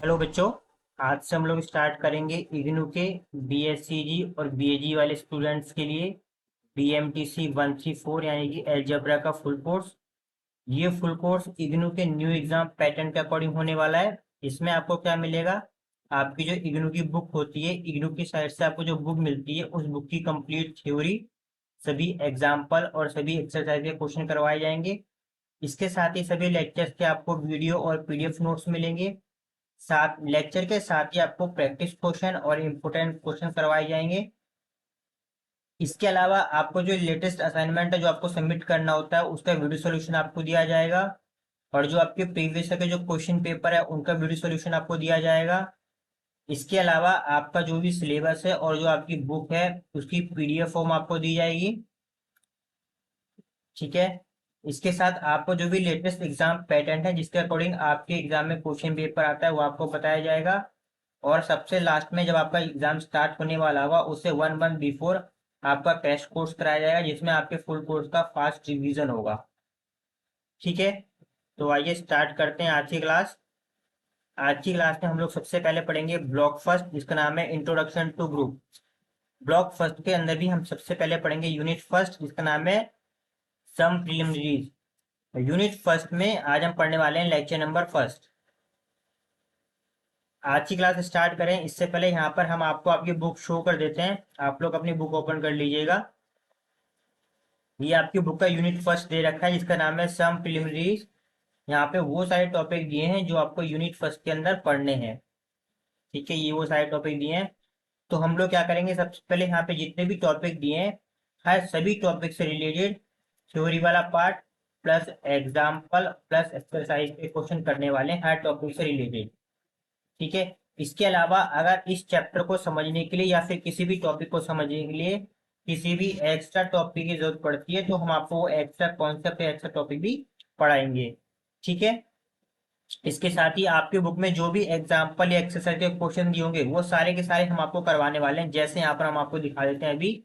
Hello बच्चों। आज से हम लोग स्टार्ट करेंगे इग्नू के बीएससीजी और बीएजी वाले स्टूडेंट्स के लिए बीएमटीसी 134 यानी कि अलजेब्रा का फुल कोर्स। ये फुल कोर्स इग्नू के न्यू एग्जाम पैटर्न के अकॉर्डिंग होने वाला है। इसमें आपको क्या मिलेगा? आपकी जो इग्नू की बुक होती है, इग्नू की साइड से आपको जो बुक मिलती है, उस बुक की कंप्लीट थ्योरी, सभी एग्जाम्पल और सभी एक्सरसाइज के क्वेश्चन करवाए जाएंगे। इसके साथ ही सभी लेक्चर्स के आपको वीडियो और पीडीएफ नोट्स मिलेंगे। साथ लेक्चर के साथ ही आपको प्रैक्टिस क्वेश्चन और इम्पोर्टेंट क्वेश्चन करवाए जाएंगे। इसके अलावा आपको जो लेटेस्ट असाइनमेंट है जो आपको सबमिट करना होता है, उसका वीडियो सॉल्यूशन आपको दिया जाएगा। और जो आपके प्रीवियस के जो क्वेश्चन पेपर है, उनका वीडियो सॉल्यूशन आपको दिया जाएगा। इसके अलावा आपका जो भी सिलेबस है और जो आपकी बुक है, उसकी पीडीएफ फॉर्म आपको दी जाएगी। ठीक है। इसके साथ आपको जो भी लेटेस्ट एग्जाम पैटर्न है, जिसके अकॉर्डिंग आपके एग्जाम में क्वेश्चन पेपर आता है, वो आपको बताया जाएगा। और सबसे लास्ट में जब आपका एग्जाम स्टार्ट होने वाला होगा, उससे 1 मंथ बिफोर आपका क्रैश कोर्स कराया जाएगा, जिसमें आपके फुल कोर्स का फास्ट रिवीजन होगा। ठीक है। तो आइए स्टार्ट करते हैं आज की क्लास। आज की क्लास में हम लोग सबसे पहले पढ़ेंगे ब्लॉक फर्स्ट, जिसका नाम है introduction to group. Block first के अंदर भी हम सबसे पहले पढ़ेंगे यूनिट फर्स्ट, जिसका नाम है सम प्रिलिमिनरीज। यूनिट फर्स्ट में आज हम पढ़ने वाले हैं लेक्चर नंबर फर्स्ट। आज की क्लास स्टार्ट करें इससे पहले यहाँ पर हम आपको आपकी बुक शो कर देते हैं। आप लोग अपनी बुक ओपन कर लीजिएगा। ये आपकी बुक का यूनिट फर्स्ट दे रखा है, जिसका नाम है सम प्रिलिमिनरीज। यहाँ पे वो सारे टॉपिक दिए हैं जो आपको यूनिट फर्स्ट के अंदर पढ़ने हैं। ठीक है, ये वो सारे टॉपिक दिए हैं। तो हम लोग क्या करेंगे, सबसे पहले यहाँ पे जितने भी टॉपिक दिए हैं, हर सभी टॉपिक से रिलेटेड थ्योरी वाला part plus example plus exercise के क्वेश्चन करने वाले हैं, हर टॉपिक से रिलेटेड। ठीक है। इसके अलावा अगर इस चैप्टर को समझने के लिए या फिर किसी भी टॉपिक को समझने के लिए किसी भी एक्स्ट्रा टॉपिक की जरूरत पड़ती है, तो हम आपको वो एक्स्ट्रा कॉन्सेप्ट या एक्स्ट्रा टॉपिक भी पढ़ाएंगे। ठीक है। इसके साथ ही आपके बुक में जो भी एग्जाम्पल या एक्सरसाइज के क्वेश्चन दिए होंगे, वो सारे के सारे हम आपको करवाने वाले हैं। जैसे यहाँ पर हम आपको दिखा देते हैं अभी,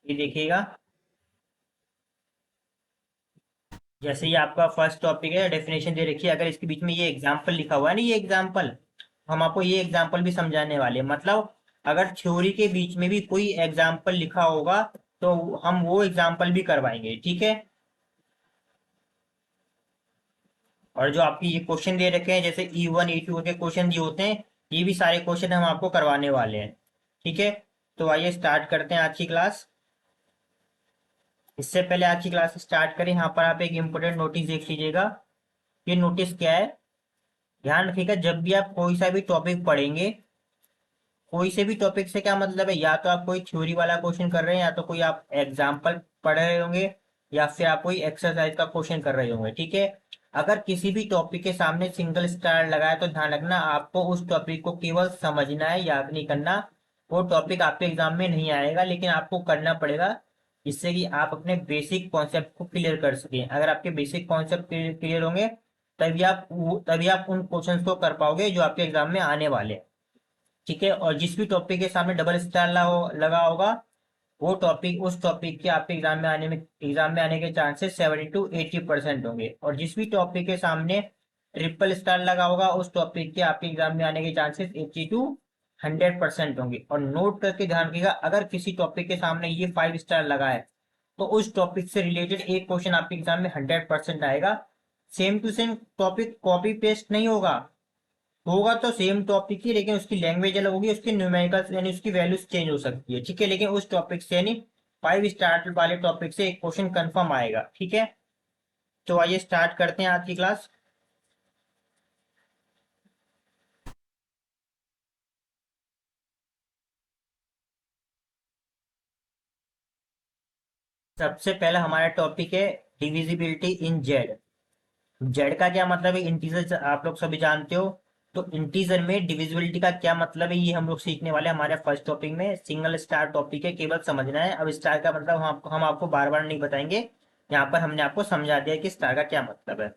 ये देखिएगा। जैसे ये आपका फर्स्ट टॉपिक है, डेफिनेशन दे रखी है। अगर इसके बीच में ये एग्जाम्पल लिखा हुआ है ना, ये एग्जाम्पल, हम आपको ये एग्जाम्पल भी समझाने वाले हैं। मतलब अगर थ्योरी के बीच में भी कोई एग्जाम्पल लिखा होगा, तो हम वो एग्जाम्पल भी करवाएंगे। ठीक है। और जो आपकी ये क्वेश्चन दे रखे हैं, जैसे E1 E2 के क्वेश्चन दिए होते हैं, ये भी सारे क्वेश्चन हम आपको करवाने वाले हैं। ठीक है। तो आइए स्टार्ट करते हैं आज की क्लास। इससे पहले आज की क्लास स्टार्ट करें, यहाँ पर आप एक इम्पोर्टेंट नोटिस देख लीजिएगा। ये नोटिस क्या है, ध्यान रखिएगा। जब भी आप कोई सा भी टॉपिक पढ़ेंगे, कोई से भी टॉपिक से क्या मतलब है, या तो आप कोई थ्योरी वाला क्वेश्चन कर रहे हैं, या तो कोई आप एग्जाम्पल पढ़ रहे होंगे, या फिर आप कोई एक्सरसाइज का क्वेश्चन कर रहे होंगे। ठीक है। अगर किसी भी टॉपिक के सामने सिंगल स्टार लगाए, तो ध्यान रखना आपको उस टॉपिक को केवल समझना है, याद नहीं करना। वो टॉपिक आपके एग्जाम में नहीं आएगा, लेकिन आपको करना पड़ेगा, जिससे कि आप अपने बेसिक कॉन्सेप्ट को क्लियर कर सकें। अगर आपके बेसिक कॉन्सेप्ट क्लियर होंगे, तभी आप उन क्वेश्चंस को कर पाओगे जो आपके एग्जाम में आने वाले हैं। ठीक है। और जिस भी टॉपिक के सामने डबल स्टार लगा होगा, वो टॉपिक, उस टॉपिक के आपके एग्जाम में आने के चांसेस 70 to 80% होंगे। और जिस भी टॉपिक के सामने ट्रिपल स्टार लगा होगा, उस टॉपिक के आपके एग्जाम में आने के चांसेस 80 to 100% होंगे। और नोट करके ध्यान रखिएगा, अगर किसी टॉपिक के सामने ये 5 स्टार लगा है, तो उस टॉपिक से रिलेटेड एक क्वेश्चन आपके एग्जाम में 100% आएगा। Same to same topic copy paste नहीं होगा, होगा तो सेम टॉपिक ही, लेकिन उसकी लैंग्वेज अलग होगी, उसकी न्यूमेरिकल यानी उसकी वैल्यूज चेंज हो सकती है। ठीक है। लेकिन उस टॉपिक से यानी 5 स्टार वाले टॉपिक से एक क्वेश्चन कंफर्म आएगा। ठीक है। तो आइए स्टार्ट करते हैं आज की क्लास। सबसे पहला हमारा टॉपिक है डिविजिबिलिटी इन जेड। जेड का क्या मतलब है, इंटीजर आप लोग सभी जानते हो। तो इंटीजर में डिविजिबिलिटी का क्या मतलब है, ये हम लोग सीखने वाले हैं हमारे फर्स्ट टॉपिक में। सिंगल स्टार टॉपिक है, केवल समझना है। अब स्टार का मतलब हम आपको बार बार नहीं बताएंगे, यहाँ पर हमने आपको समझा दिया कि स्टार का क्या मतलब है।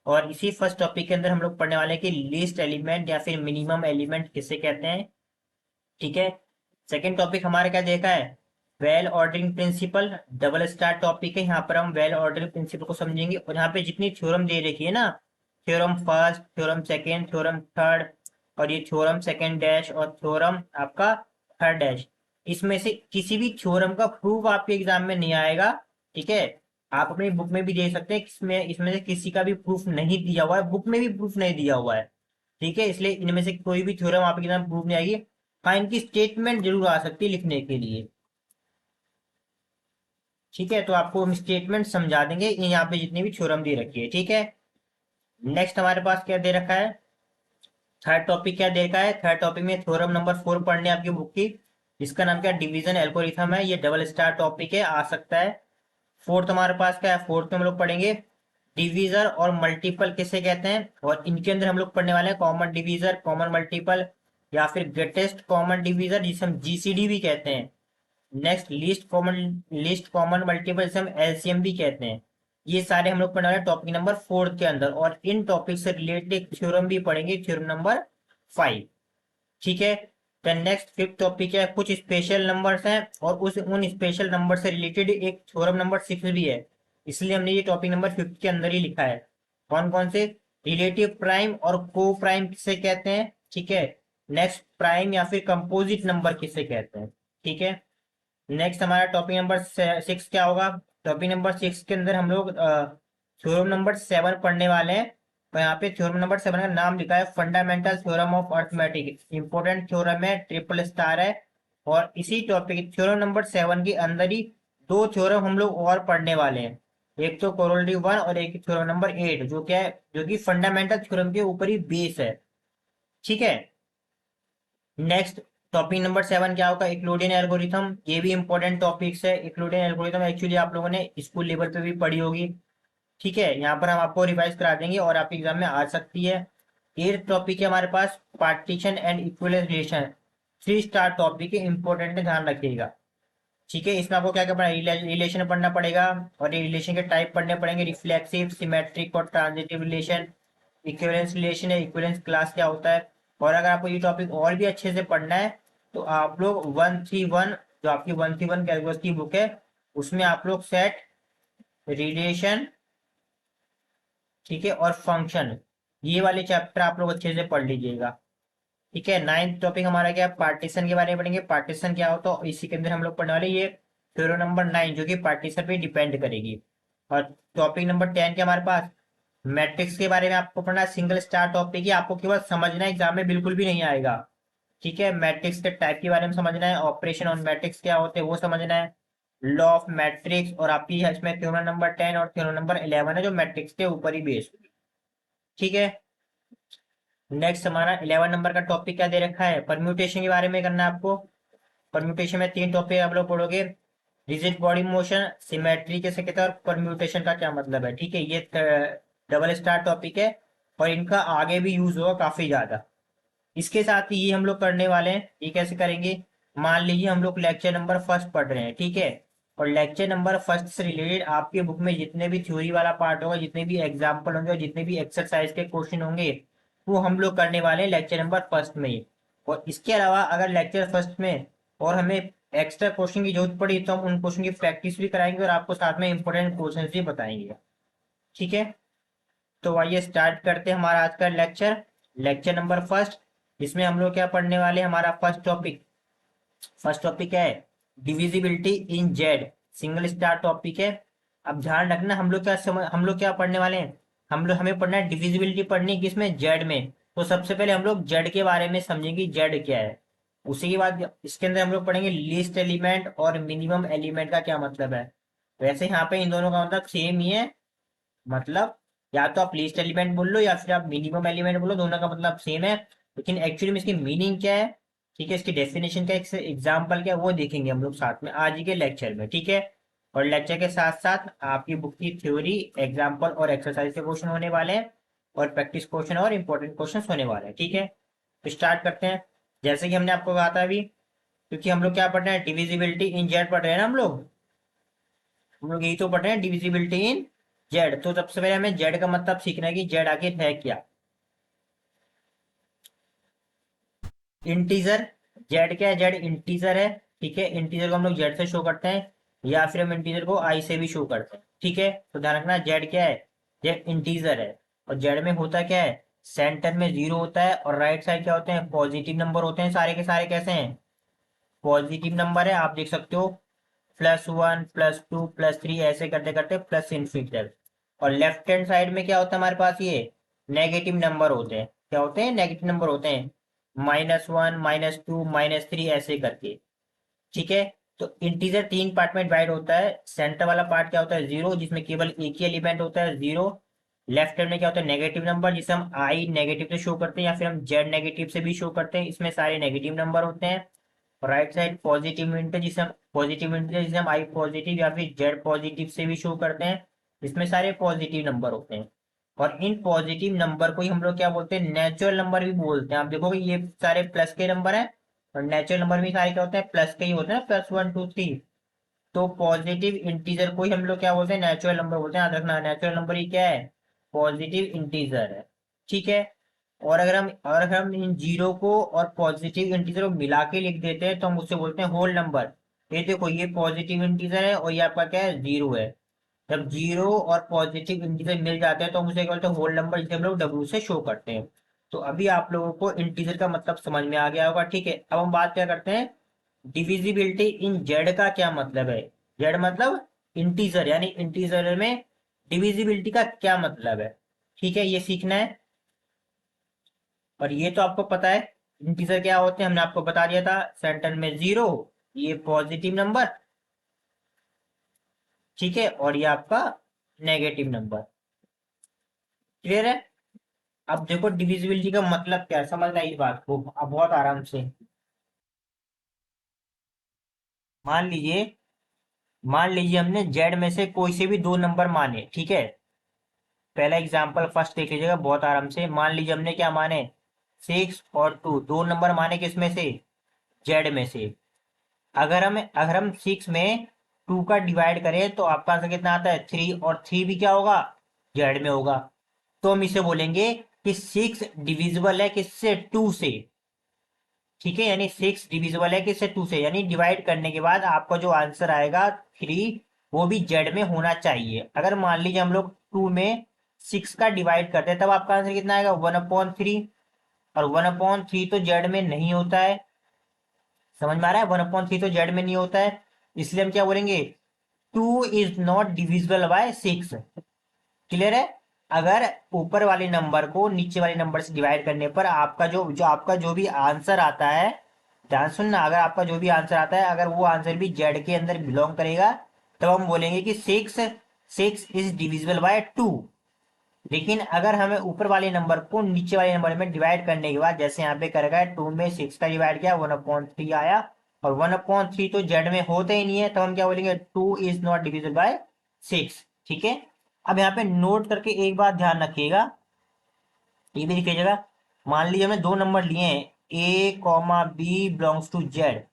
और इसी फर्स्ट टॉपिक के अंदर हम लोग पढ़ने वाले हैं कि लीस्ट एलिमेंट या फिर मिनिमम एलिमेंट किसे कहते हैं। ठीक है। सेकेंड टॉपिक हमारे क्या देखा है, well ordering principle. Double star topic है, यहाँ पर हम वेल ऑर्डरिंग प्रिंसिपल को समझेंगे। और यहाँ पे जितनी थ्योरम दे रखी है ना, theorem first, theorem second, theorem third, और ये थ्योरम सेकंड डैश और थ्योरम आपका थर्ड डैश, इसमें से किसी भी थ्योरम का प्रूफ आपके एग्जाम में नहीं आएगा। ठीक है, आप अपनी बुक में भी देख सकते हैं, इसमें इसमें से किसी का भी प्रूफ नहीं दिया हुआ है, बुक में भी प्रूफ नहीं दिया हुआ है। ठीक है, इसलिए इनमें से कोई भी थ्योरम आपके एग्जाम प्रूफ नहीं आएगी। हाँ, इनकी स्टेटमेंट जरूर आ सकती है लिखने के लिए। ठीक है, तो आपको हम स्टेटमेंट समझा देंगे यहाँ पे जितनी भी थ्योरम दी रखी है। ठीक है, नेक्स्ट हमारे पास क्या दे रखा है, थर्ड टॉपिक क्या दे रखा है। थर्ड टॉपिक में थ्योरम नंबर 4 पढ़ने आपकी बुक की, इसका नाम क्या, डिवीजन एल्गोरिथम है। ये डबल स्टार टॉपिक है, आ सकता है। फोर्थ हमारे पास क्या है, फोर्थ में हम लोग पढ़ेंगे डिवीजर और मल्टीपल किसे कहते हैं, और इनके अंदर हम लोग पढ़ने वाले हैं कॉमन डिवीजर, कॉमन मल्टीपल, या फिर ग्रेटेस्ट कॉमन डिवीजर जिसे हम जीसीडी भी कहते हैं। नेक्स्ट लिस्ट कॉमन मल्टीपल जिसे हम एलसीएम भी कहते हैं। ये सारे हम लोग पढ़ने वाले टॉपिक नंबर 4 के अंदर, और इन टॉपिक से रिलेटेड एक थ्योरम भी पढ़ेंगे, थ्योरम नंबर 5। ठीक है, देन नेक्स्ट फिफ्थ टॉपिक है, कुछ स्पेशल नंबर्स हैं और उन स्पेशल नंबर से रिलेटेड एक थ्योरम नंबर 6 भी है, इसलिए हमने ये टॉपिक नंबर 5 के अंदर ही लिखा है। कौन कौन से, रिलेटिव प्राइम और को प्राइम किसे कहते हैं। ठीक है, नेक्स्ट प्राइम या फिर कंपोजिट नंबर किसे कहते हैं। ठीक है, नेक्स्ट हमारा टॉपिक नंबर 6 क्या होगा। टॉपिक नंबर 6 के अंदर हम लोग थ्योरम नंबर 7 पढ़ने वाले हैं। तो यहाँ पे थ्योरम नंबर 7 का नाम लिखा है fundamental theorem of arithmetic, important theorem है, ट्रिपल स्टार है। और इसी टॉपिक थ्योरम नंबर 7 के अंदर ही दो थ्योरम हम लोग और पढ़ने वाले हैं, एक तो कोरोलरी 1 और एक थ्योरम नंबर 8, जो क्या है, जो कि फंडामेंटल थ्योरम के ऊपर ही बेस है। ठीक है, नेक्स्ट टॉपिक नंबर 7 क्या होगा, इक्लूडियन एल्गोरिथम। ये भी इंपॉर्टेंट टॉपिक्स है। इक्लूडियन एल्गोरिथम एक्चुअली आप लोगों ने स्कूल लेवल पे भी पढ़ी होगी। ठीक है, यहाँ पर हम आपको रिवाइज करा देंगे और आपके एग्जाम में आ सकती है। एट टॉपिक है हमारे पास, partition and equivalence relation, 3 star topic है, इंपॉर्टेंट है, ध्यान रखिएगा। ठीक है, इसमें आपको क्या क्या पढ़ना, रिलेशन पढ़ना पड़ेगा, और ये रिलेशन के टाइप पढ़ने पड़ेंगे, रिफ्लेक्सिव, सिमेट्रिक और ट्रांजिटिव रिलेशन, इक्विवेलेंस रिलेशन है, इक्विवेलेंस क्लास क्या होता है। और अगर आपको ये टॉपिक और भी अच्छे से पढ़ना है तो आप लोग 131, जो आपकी 131 कैलकुलस की बुक है, उसमें आप लोग सेट, रिलेशन, ठीक है, और फंक्शन, ये वाले चैप्टर आप लोग अच्छे से पढ़ लीजिएगा। ठीक है, नाइन्थ टॉपिक हमारा क्या है, पार्टीशन के बारे में पढ़ेंगे। पार्टीशन क्या होता है इसी के अंदर हम लोग पढ़ने वाले, ये थ्योरम नंबर 9 जो कि पार्टीशन पे डिपेंड करेगी। और टॉपिक नंबर 10 के हमारे पास मैट्रिक्स के बारे में आपको पढ़ना है, सिंगल स्टार टॉपिक है, आपको केवल समझना है, एग्जाम में बिल्कुल भी नहीं आएगा। ठीक है, मैट्रिक्स के टाइप के बारे में समझना है, ऑपरेशन ऑन मैट्रिक्स क्या होते हैं वो समझना है, लॉ ऑफ मैट्रिक्स, और आपकी है इसमें थ्योरम नंबर 10 और थ्योरम नंबर 11 है जो मैट्रिक्स के ऊपर ही बेस्ड। ठीक है, नेक्स्ट हमारा 11 नंबर का टॉपिक क्या दे रखा है, परम्यूटेशन के बारे में करना है आपको। परम्यूटेशन में 3 टॉपिक आप लोग पढ़ोगे, रिजिड बॉडी मोशन, सिमेट्री कैसे कहते हैं, और परम्यूटेशन का क्या मतलब है। ठीक है, ये डबल स्टार टॉपिक है और इनका आगे भी यूज होगा काफी ज्यादा। इसके साथ ही ये हम लोग करने वाले हैं, ये कैसे करेंगे, मान लीजिए हम लोग लेक्चर नंबर फर्स्ट पढ़ रहे हैं। ठीक है, और लेक्चर नंबर फर्स्ट से रिलेटेड आपके बुक में जितने भी थ्योरी वाला पार्ट होगा, जितने भी एग्जाम्पल होंगे और जितने भी एक्सरसाइज के क्वेश्चन होंगे, वो हम लोग करने वाले हैं लेक्चर नंबर फर्स्ट में ही। और इसके अलावा अगर लेक्चर फर्स्ट में और हमें एक्स्ट्रा क्वेश्चन की जरूरत पड़ी तो हम उन क्वेश्चन की प्रैक्टिस भी कराएंगे और आपको साथ में इंपॉर्टेंट क्वेश्चन भी बताएंगे। ठीक है, तो आइए स्टार्ट करते हैं हमारा आज का लेक्चर, लेक्चर नंबर फर्स्ट। इसमें हम लोग क्या पढ़ने वाले हैं, हमारा फर्स्ट टॉपिक है डिविजिबिलिटी इन जेड, सिंगल स्टार टॉपिक है। अब ध्यान रखना, हम लोग क्या पढ़ने वाले हैं, हमें पढ़ना है डिविजिबिलिटी, पढ़नी है किसमें, जेड में। तो सबसे पहले हम लोग जेड के बारे में समझेंगे, जेड क्या है। उसी के बाद इसके अंदर हम लोग पढ़ेंगे लीस्ट एलिमेंट और मिनिमम एलिमेंट का क्या मतलब है। वैसे यहाँ पे इन दोनों का मतलब सेम ही है, मतलब या तो आप लीस्ट एलिमेंट बोल लो या फिर आप मिनिमम एलिमेंट बोलो, दोनों का मतलब सेम है, लेकिन एक्चुअली में इसकी मीनिंग क्या है, ठीक है, इसकी डेफिनेशन का एग्जाम्पल क्या है वो देखेंगे हम लोग साथ में आज के लेक्चर में। ठीक है, और लेक्चर के साथ साथ आपकी बुक की थ्योरी, एग्जाम्पल और एक्सरसाइज के क्वेश्चन होने वाले हैं, और प्रैक्टिस क्वेश्चन और इंपॉर्टेंट क्वेश्चन होने वाले हैं। ठीक है, तो स्टार्ट करते हैं। जैसे कि हमने आपको कहा था अभी, क्योंकि हम लोग क्या पढ़ रहे हैं, डिविजिबिलिटी इन जेड पढ़ रहे हैं ना हम लोग यही तो पढ़ रहे हैं, डिविजिबिलिटी इन जेड। तो सबसे पहले हमें जेड का मतलब सीखना है कि जेड आखिर है क्या। इंटीजर, जेड क्या है, जेड इंटीजर है। ठीक है, इंटीजर को हम लोग जेड से शो करते हैं, या फिर हम इंटीजर को आई से भी शो करते हैं। ठीक है, तो ध्यान रखना जेड क्या है, जेड इंटीजर है। और जेड में होता क्या है, सेंटर में 0 होता है और राइट साइड क्या होते हैं, पॉजिटिव नंबर होते हैं। सारे के सारे कैसे हैं, पॉजिटिव नंबर है। आप देख सकते हो +1 +2 +3 ऐसे करते करते प्लस इन्फिनिटी तक। और लेफ्ट हैंड साइड में क्या होता है हमारे पास, ये नेगेटिव नंबर होते हैं। क्या होते हैं, नेगेटिव नंबर होते हैं, -1 -2 -3 ऐसे करके। ठीक है, तो इंटीजर 3 पार्ट में डिवाइड होता है। सेंटर वाला पार्ट क्या होता है, 0, जिसमें केवल एक ही एलिमेंट होता है, 0। लेफ्ट हैंड में क्या होता है, नेगेटिव नंबर, जिसे हम आई नेगेटिव से शो करते हैं या फिर हम जेड नेगेटिव से भी शो करते हैं। इसमें सारे नेगेटिव नंबर होते हैं। और राइट साइड पॉजिटिव इंटीजर, जिसे हम आई पॉजिटिव या फिर जेड पॉजिटिव से भी शो करते हैं। इसमें सारे पॉजिटिव नंबर होते हैं। और इन पॉजिटिव नंबर को ही हम लोग क्या बोलते हैं, नेचुरल नंबर भी बोलते हैं। आप देखोगे ये सारे प्लस के नंबर हैं और नेचुरल नंबर भी सारे क्या होते हैं, प्लस के ही होते हैं, +1 2 3। तो पॉजिटिव इंटीजर को ही हम लोग क्या बोलते हैं, नेचुरल नंबर बोलते हैं। याद रखना, नेचुरल नंबर ही क्या है, पॉजिटिव इंटीजर है। ठीक है, और अगर हम इन जीरो को और पॉजिटिव इंटीजर को मिला के लिख देते हैं तो हम उससे बोलते हैं होल नंबर। ये देखो, ये पॉजिटिव इंटीजर है और ये आपका क्या है, 0 है। जब जीरो और पॉजिटिव इंटीजर मिल जाते हैं तो हम उसे क्या बोलते हैं, होल नंबर, जिसे हम लोग डब्ल्यू से शो करते हैं। तो अभी आप लोगों को इंटीजर का मतलब समझ में आ गया होगा। ठीक है, अब हम बात क्या करते हैं, डिविजिबिलिटी इन जेड का क्या मतलब है। जेड मतलब इंटीजर, यानी इंटीजर में डिविजिबिलिटी का क्या मतलब है। ठीक है, ये सीखना है। और ये तो आपको पता है इंटीजर क्या होते हैं, हमने आपको बता दिया था। सेंटर में 0, ये पॉजिटिव नंबर, ठीक है, और ये आपका नेगेटिव नंबर। क्लियर है। अब देखो डिविजिबिलिटी का मतलब क्या है, समझना इस बात को अब बहुत आराम से। मान लीजिए मान लीजिए हमने जेड में से कोई से भी दो नंबर माने। ठीक है, पहला एग्जांपल फर्स्ट देख लीजिएगा बहुत आराम से। मान लीजिए हमने क्या माने, 6 और 2, दो नंबर माने किसमें से, जेड में से। अगर हम 6 में 2 का डिवाइड करें तो आपका आंसर कितना आता है, 3, और 3 भी क्या होगा, जेड में होगा। तो हम इसे बोलेंगे कि 6 डिविजिबल है किससे, 2 से। ठीक है, यानी 6 डिविजिबल है किससे, 2 से, यानी डिवाइड करने के बाद आपका जो आंसर आएगा 3, वो भी जेड में होना चाहिए। अगर मान लीजिए हम लोग 2 में 6 का डिवाइड करते हैं तब आपका आंसर कितना आएगा, 1/3। और 1/3 तो जेड में नहीं होता है। समझ में आ रहा है, 1/3 तो जेड में नहीं होता है। इसलिए हम क्या बोलेंगे, 2 is not divisible by 6। Clear है। अगर ऊपर वाले नंबर को नीचे वाले नंबर से डिवाइड करने पर आपका जो भी आंसर आता है, ध्यान सुनना, अगर आपका जो भी आंसर आता है अगर वो आंसर भी जेड के अंदर बिलोंग करेगा तब हम बोलेंगे कि सिक्स इज डिविजिबल बाय 2। लेकिन अगर हमें ऊपर वाले नंबर को नीचे वाले नंबर में डिवाइड करने के बाद, जैसे यहाँ पे करेगा 2 में 6 का डिवाइड किया, 1/3 आया, और 1/3 तो जेड में होते ही नहीं है, तब हम क्या बोलेंगे, 2 इज नॉट डिविजिबल बाय 6। ठीक है, अब यहाँ पे नोट करके एक बात ध्यान रखिएगा, ये भी लिख लीजिएगा। मान लीजिए हमने दो नंबर लिए हैं, A, B belongs to Z.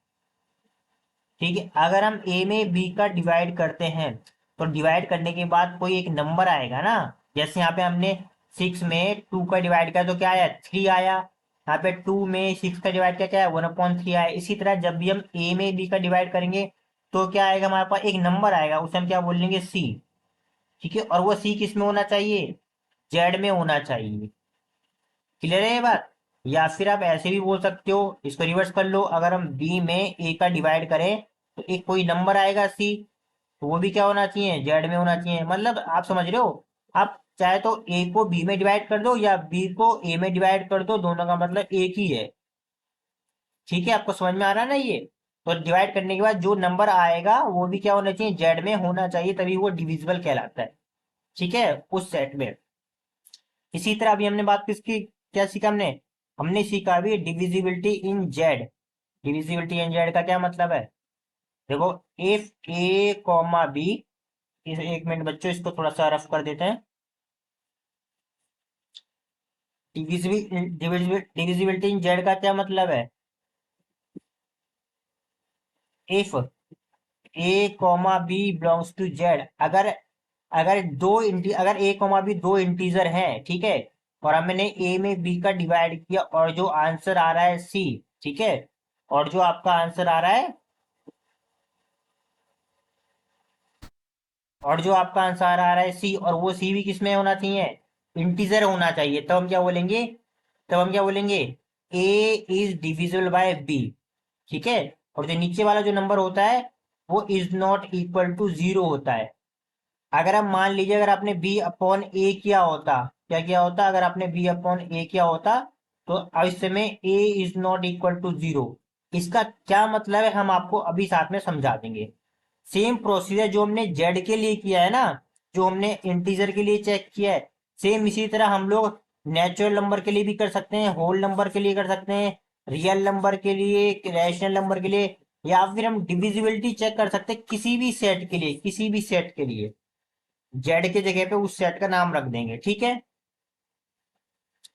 ठीक है, अगर हम ए में बी का डिवाइड करते हैं तो डिवाइड करने के बाद कोई एक नंबर आएगा ना। जैसे यहाँ पे हमने 6 में 2 का डिवाइड किया तो क्या आया, 3 आया। यहाँ पे 2 में 6 का डिवाइड किया, क्या है, 1/3 आया। इसी तरह जब भी हम ए में बी का डिवाइड करेंगे तो क्या आएगा, हमारे पास एक नंबर आएगा, उसे हम क्या बोलेंगे, सी। ठीक है, और वो सी किस में होना चाहिए, जेड में होना चाहिए। क्लियर है ये बात। या फिर आप ऐसे भी बोल सकते हो, इसको रिवर्स कर लो, अगर हम बी में ए का डिवाइड करें तो एक कोई नंबर आएगा सी, तो वो भी क्या होना चाहिए, जेड में होना चाहिए। मतलब आप समझ रहे हो, आप चाहे तो ए को बी में डिवाइड कर दो या बी को ए में डिवाइड कर दो, दोनों का मतलब एक ही है। ठीक है, आपको समझ में आ रहा है ना ये। तो डिवाइड करने के बाद जो नंबर आएगा वो भी क्या होना चाहिए, जेड में होना चाहिए, तभी वो डिविजिबल कहलाता है। ठीक है, उस सेट में। इसी तरह अभी हमने बात किसकी, क्या सीखा हमने, हमने सीखा अभी डिविजिबिलिटी इन जेड। डिविजिबिलिटी इन जेड का क्या मतलब है, देखो, इफ A, B, इस एक मिनट बच्चों इसको थोड़ा सा रफ कर देते हैं। डिविजिबिलिटी इन जेड का क्या मतलब है, if A, B belongs to Z. अगर अगर अगर A, B दो इंटीजर हैं, ठीक है, और हमने ए में बी का डिवाइड किया और जो आंसर आ रहा है सी, ठीक है, और जो आपका आंसर आ रहा है और जो आपका आंसर आ रहा है सी, और वो सी भी किसमें होना चाहिए, इंटीजर होना चाहिए, तब हम क्या बोलेंगे, A is divisible by B. ठीक है। और जो नीचे वाला जो नंबर होता है वो is not equal to zero होता है। अगर आप मान लीजिए, अगर आपने बी अपॉन ए किया होता, क्या किया होता, अगर आपने बी अपॉन ए किया होता, तो अब इस समय A is not equal to zero. इसका क्या मतलब है हम आपको अभी साथ में समझा देंगे। सेम प्रोसीजर जो हमने जेड के लिए किया है ना, जो हमने इंटीजर के लिए चेक किया है, सेम इसी तरह हम लोग नेचुरल नंबर के लिए भी कर सकते हैं, होल नंबर के लिए कर सकते हैं, रियल नंबर के लिए, रैशनल नंबर के लिए, या फिर हम डिविजिबिलिटी चेक कर सकते हैं किसी भी सेट के लिए, किसी भी सेट के लिए जेड के जगह पे उस सेट का नाम रख देंगे। ठीक है।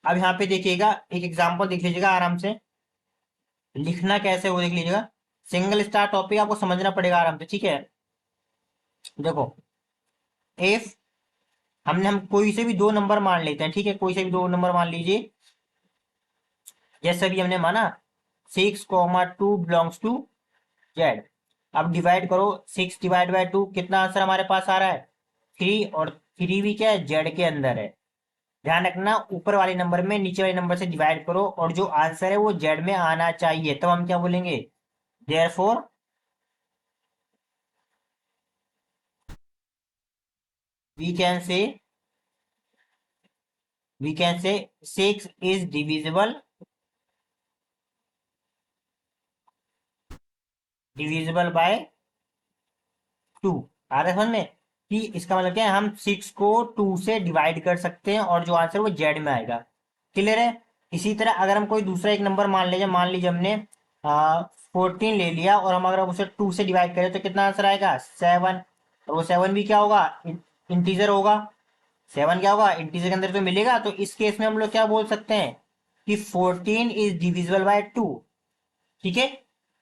अब यहाँ पे देखिएगा, एक एग्जांपल देख लीजिएगा आराम से, लिखना कैसे वो देख लीजिएगा। सिंगल स्टार टॉपिक आपको समझना पड़ेगा आराम से। ठीक है। देखो, इफ हम कोई से भी दो नंबर मान लेते हैं। ठीक है, कोई से भी दो नंबर मान लीजिए, जैसे भी हमने माना 6, 2 बिलोंग्स टू जेड। अब डिवाइड करो, 6 डिवाइड बाय 2, कितना आंसर हमारे पास आ रहा है, 3। और 3 भी क्या है, जेड के अंदर है। ध्यान रखना, ऊपर वाले नंबर में नीचे वाले नंबर से डिवाइड करो और जो आंसर है वो जेड में आना चाहिए, तब हम क्या बोलेंगे, therefore we can say we can say 6 is divisible bye 2। आ रहा है समझ में, कि इसका मतलब क्या है, हम 6 को 2 से डिवाइड कर सकते हैं और जो आंसर वो जेड में आएगा। क्लियर है। इसी तरह अगर हम कोई दूसरा एक नंबर मान लीजिए हमने 14 ले लिया, और हम अगर उसे 2 से डिवाइड करें तो कितना आंसर आएगा, 7। और वो 7 भी क्या होगा, इंटीजर होगा। 7 क्या होगा, इंटीजर के अंदर तो मिलेगा। तो इस केस में हम लोग क्या बोल सकते हैं कि 14 इज डिविजिबल बाय 2। ठीक है।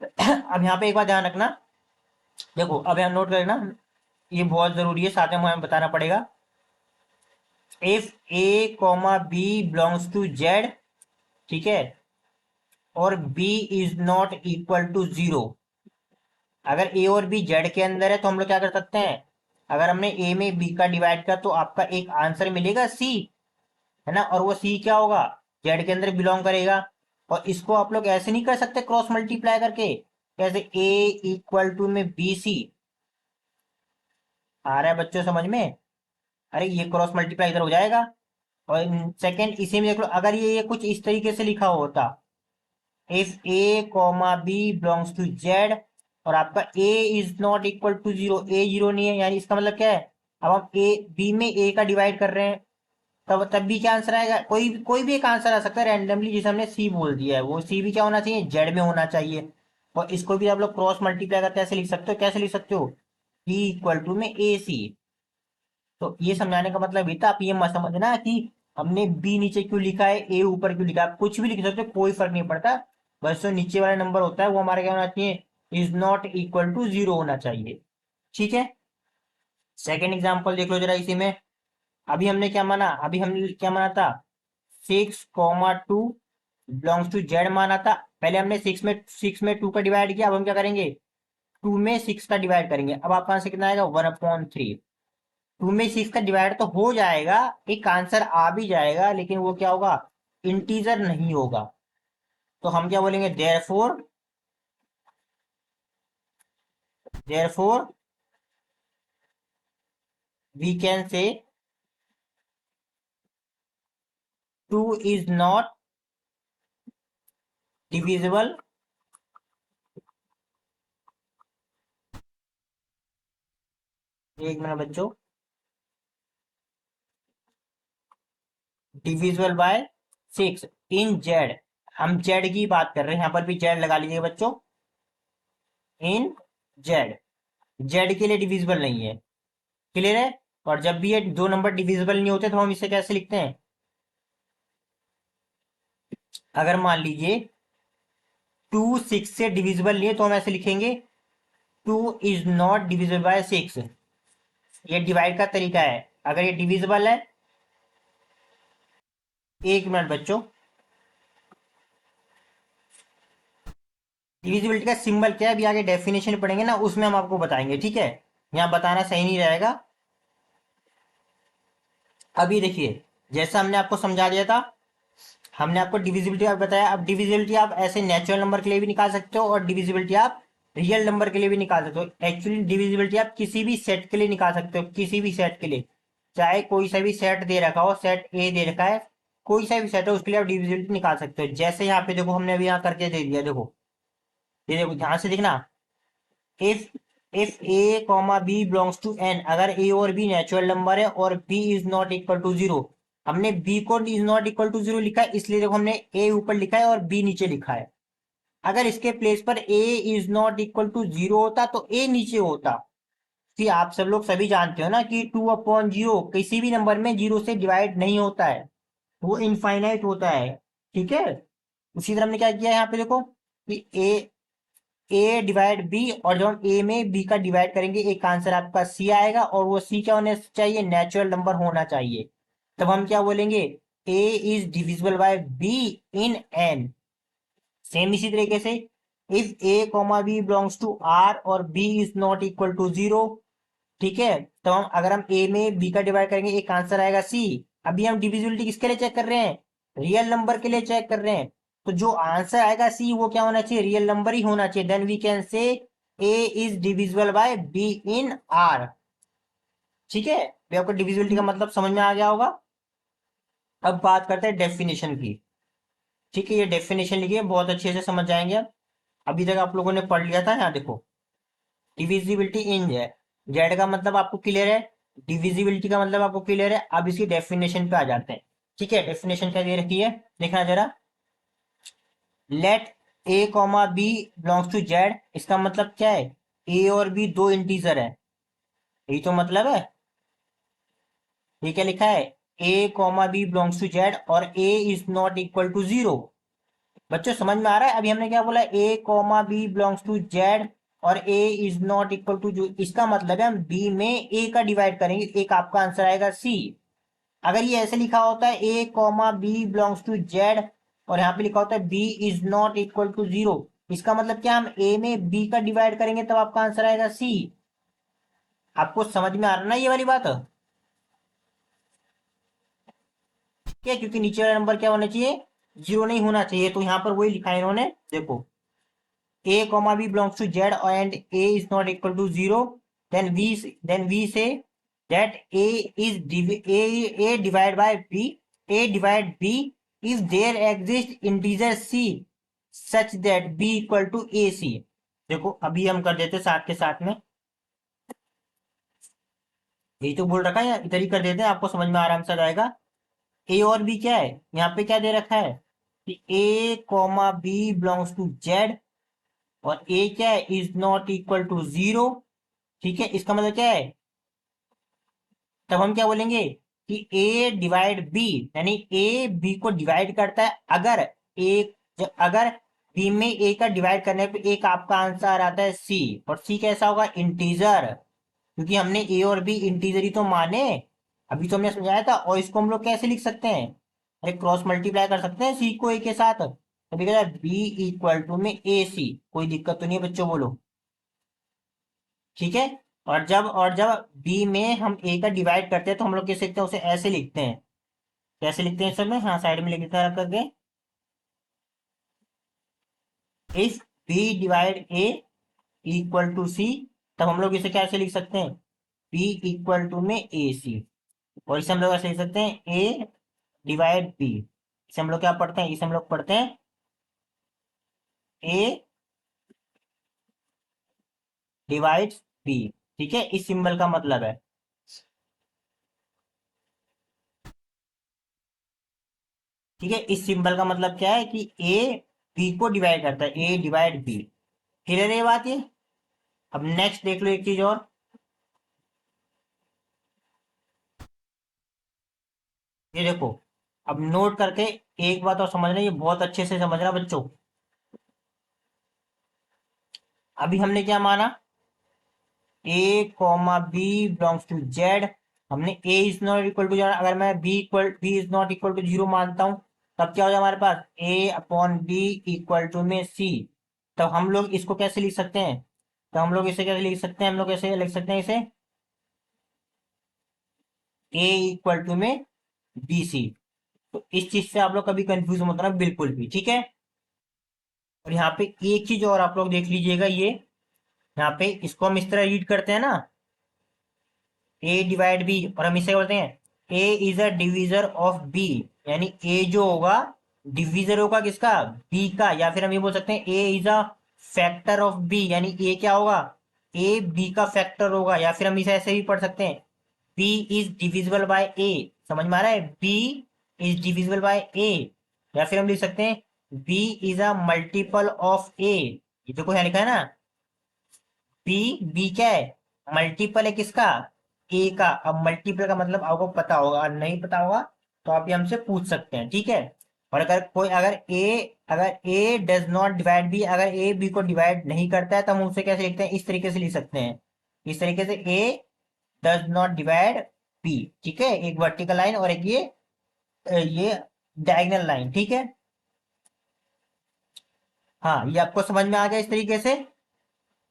अब यहाँ पे एक बात ध्यान रखना, देखो अब यहाँ नोट करना, ये बहुत जरूरी है, साथ में हमें बताना पड़ेगा। If A comma B belongs to Z, ठीक है, और B is not equal to zero. अगर ए और बी जेड के अंदर है तो हम लोग क्या कर सकते हैं, अगर हमने ए में बी का डिवाइड किया तो आपका एक आंसर मिलेगा सी, है ना। और वो सी क्या होगा, जेड के अंदर बिलोंग करेगा। और इसको आप लोग ऐसे नहीं कर सकते क्रॉस मल्टीप्लाई करके, कैसे, ए इक्वल टू में बी सी। आ रहा है बच्चों समझ में, अरे ये क्रॉस मल्टीप्लाई इधर हो जाएगा। और सेकंड इसी में देख लो, अगर ये कुछ इस तरीके से लिखा होता, if A comma B belongs to Z, और आपका A is not equal to zero, A zero नहीं है, यानी इसका मतलब क्या है, अब हम ए बी में ए का डिवाइड कर रहे हैं, तब भी क्या आंसर आएगा, कोई कोई भी एक आंसर आ सकता है रैंडमली, जिसे हमने सी बोल दिया है, वो सी भी क्या होना चाहिए, जेड में होना चाहिए। और इसको भी आप लोग क्रॉस मल्टीप्लाई करके ऐसे लिख सकते हो, कैसे लिख सकते हो, बी इक्वल टू में ए सी। तो ये समझाने का मतलब ये था, आप ये मत समझना कि हमने बी नीचे क्यों लिखा है, ए ऊपर क्यों लिखा है, कुछ भी लिख सकते हो, कोई फर्क नहीं पड़ता। बस जो नीचे वाला नंबर होता है वो हमारा क्या होना चाहिए, is not equal to zero होना चाहिए। ठीक है। सेकेंड एग्जाम्पल देख लो जरा इसी में। अभी हमने क्या माना, अभी हमने क्या माना था, 6, 2 बिलोंग्स टू जेड माना था। पहले हमने सिक्स में 2 का डिवाइड किया, अब हम क्या करेंगे, 2 में 6 का डिवाइड करेंगे। अब आपका आंसर कितना आएगा, 1/3। 2 में 6 का डिवाइड तो हो जाएगा, एक आंसर आ भी जाएगा, लेकिन वो क्या होगा, इंटीजर नहीं होगा। तो हम क्या बोलेंगे, therefore we can say 2 is not divisible. एक मिनट बच्चों, डिविजिबल बाय 6 इन जेड। हम जेड की बात कर रहे हैं, यहां पर भी जेड लगा लीजिए बच्चों, इन जेड, जेड के लिए डिविजिबल नहीं है। क्लियर है। और जब भी ये दो नंबर डिविजिबल नहीं होते तो हम इसे कैसे लिखते हैं, अगर मान लीजिए 2 6 से डिविजिबल नहीं है तो हम ऐसे लिखेंगे, 2 इज नॉट डिविजिबल बाय 6। ये डिवाइड का तरीका है, अगर ये डिविजिबल है, एक मिनट बच्चों, डिविजिबिलिटी का सिंबल क्या है अभी आगे डेफिनेशन पढ़ेंगे ना, उसमें हम आपको बताएंगे। ठीक है, यहाँ बताना सही नहीं रहेगा। अभी देखिए, जैसा हमने आपको समझा दिया था, हमने आपको डिविजिबिलिटी आप बताया। अब डिविजिबिलिटी आप ऐसे नेचुरल नंबर के लिए भी निकाल सकते हो और डिविजिबिलिटी आप रियल नंबर के लिए भी निकाल सकते हो। एक्चुअली डिविजिबिलिटी आप किसी भी सेट के लिए निकाल सकते हो, किसी भी सेट के लिए, चाहे कोई सा भी सेट दे रखा हो, सेट ए दे रखा है, कोई सा भी सेट है उसके लिए आप डिविजिबिलिटी निकाल सकते हो। जैसे यहाँ पे देखो हमने अभी यहाँ करके दे दिया, देखो ये देखो ध्यान से देखना। If if A comma B belongs to N, अगर ए और बी नेचुरल नंबर है और B is not equal to zero, हमने बी को is not equal to zero लिखा है, इसलिए देखो हमने ए ऊपर लिखा है और बी नीचे लिखा है। अगर इसके प्लेस पर A is not equal to zero होता तो ए नीचे होता। कि आप सब लोग सभी जानते हो ना कि 2/0 किसी भी नंबर में जीरो से डिवाइड नहीं होता है, वो इनफाइनाइट होता है। ठीक है, उसी तरह हमने क्या किया है यहाँ पे देखो कि ए डिवाइड बी, और जब हम ए में बी का डिवाइड करेंगे एक आंसर आपका सी आएगा, और वो सी क्या होना चाहिए, नेचुरल नंबर होना चाहिए। तब हम क्या बोलेंगे, A is divisible by B in N. Same इसी तरीके से if A comma B belongs to R और B is not equal to zero, ठीक है, तो हम अगर हम ए में बी का डिवाइड करेंगे एक आंसर आएगा सी। अभी हम डिविजिबिलिटी किसके लिए चेक कर रहे हैं, रियल नंबर के लिए चेक कर रहे हैं। तो जो आंसर आएगा सी वो क्या होना चाहिए, रियल नंबर ही होना चाहिए। Then we can say A is divisible by B in R. ठीक है, तो आपको डिविजिबिलिटी का मतलब समझ में आ गया होगा। अब बात करते हैं डेफिनेशन की। ठीक है, ये डेफिनेशन लिखिए, बहुत अच्छे से समझ जाएंगे आप। अभी तक आप लोगों ने पढ़ लिया था, यहाँ देखो डिविजिबिलिटी इन जेड, जेड का मतलब आपको क्लियर है, डिविजिबिलिटी का मतलब आपको क्लियर है। अब इसकी डेफिनेशन पे आ जाते हैं। ठीक है, डेफिनेशन क्या दे रखी है, देखना जरा। Let A comma B belongs to Z, इसका मतलब क्या है, ए और बी दो इंटीजर है, यही तो मतलब है। ये क्या लिखा है, A comma B belongs to Z और A is not equal to zero. बच्चों समझ में आ रहा है, अभी हमने क्या बोला, A comma B belongs to Z और A is not equal to zero, इसका मतलब है हम बी में ए का डिवाइड करेंगे, एक आपका आंसर आएगा सी। अगर ये ऐसे लिखा होता है A comma B belongs to Z और यहाँ पे लिखा होता है B is not equal to zero, इसका मतलब क्या, हम ए में बी का डिवाइड करेंगे तब आपका आंसर आएगा सी। आपको समझ में आ रहा ना ये वाली बात, क्या, क्योंकि नीचे वाला नंबर क्या होना चाहिए, जीरो नहीं होना चाहिए। तो यहाँ पर वही लिखा है इन्होंने, देखो a comma b belongs to z and a is not equal to zero, then we say that a divided by b, a divide b if there exists integer c such that b equal to ac। देखो अभी हम कर देते साथ के साथ में, यही तो बोल रखा है, इधर ही कर देते हैं, आपको समझ में आराम से आ जाएगा। ए और बी क्या है, यहाँ पे क्या दे रखा है कि a comma B belongs to Z और ए क्या है, is not equal to zero. ठीक है, इसका मतलब क्या है, तब हम क्या बोलेंगे कि ए डिवाइड बी, यानी ए बी को डिवाइड करता है अगर ए, अगर बी में ए का डिवाइड करने पे एक आपका आंसर आता है सी, और सी कैसा होगा, इंटीजर, क्योंकि हमने ए और बी इंटीजर ही तो माने। अभी तो हमने समझाया था। और इसको हम लोग कैसे लिख सकते हैं, अरे क्रॉस मल्टीप्लाई कर सकते हैं सी को ए के साथ, तो कहता है बी इक्वल टू में ए सी, कोई दिक्कत तो नहीं है बच्चों, बोलो। ठीक है, और जब बी में हम ए का डिवाइड करते हैं तो हम लोग कैसे लिखते हैं, उसे ऐसे लिखते हैं, कैसे लिखते हैं, सब में हाँ साइड में लिख देता रख करके, if B divide A equal to C, तब हम लोग इसे कैसे लिख सकते हैं, बी इक्वल टू में ए सी। और इसे हम लोग ऐसे लिख सकते हैं ए डिवाइड बी, इसे हम लोग क्या पढ़ते हैं, इसे हम लोग पढ़ते हैं ए डिवाइड बी। ठीक है, इस सिंबल का मतलब है, ठीक है, इस सिंबल का मतलब क्या है कि ए बी को डिवाइड करता है, ए डिवाइड बी। क्लियर है ये बात ये। अब नेक्स्ट देख लो एक चीज और, ये देखो, अब नोट करके एक बात और समझना, ये बहुत अच्छे से समझना बच्चों। अभी हमने क्या माना, A comma B belongs to Z, हमने A is not equal to Z, अगर मैं B is not equal to zero मानता हूं, तब क्या हो जाए हमारे पास A upon B equal to में सी। तब हम लोग इसको कैसे लिख सकते हैं, तो हम लोग इसे कैसे लिख सकते हैं, हम लोग कैसे लिख सकते हैं इसे, ए इक्वल टू में BC। तो इस चीज से आप लोग कभी कंफ्यूज मत होना बिल्कुल भी, ठीक है। और यहाँ पे एक चीज और आप लोग देख लीजिएगा, ये यहाँ पे इसको हम इस तरह रीड करते हैं ना, ए डिवाइड बी, और हम इसे बोलते हैं A is a divisor of B, यानी ए जो होगा डिविजर होगा किसका, बी का। या फिर हम ये बोल सकते हैं A is a factor of B, यानी ए क्या होगा, ए बी का फैक्टर होगा। या फिर हम इसे ऐसे भी पढ़ सकते हैं, B is divisible by A. समझ में आ रहा है, B is divisible by A. या फिर हम लिख सकते हैं B is a multiple of A. ये देखो यहाँ लिखा है ना, बी, बी क्या है, मल्टीपल है किसका, ए का। अब मल्टीपल का मतलब आपको पता होगा, और नहीं पता होगा तो आप ये हमसे पूछ सकते हैं, ठीक है। और अगर कोई अगर ए डज नॉट डिवाइड बी, अगर ए बी को डिवाइड नहीं करता है तो हम उसे कैसे लिखते हैं, इस तरीके से लिख सकते हैं, इस तरीके से ए डज नॉट डिवाइड बी, ठीक है। एक वर्टिकल लाइन और एक ये डायगोनल लाइन, ठीक है। हाँ, ये आपको समझ में आ गया इस तरीके से,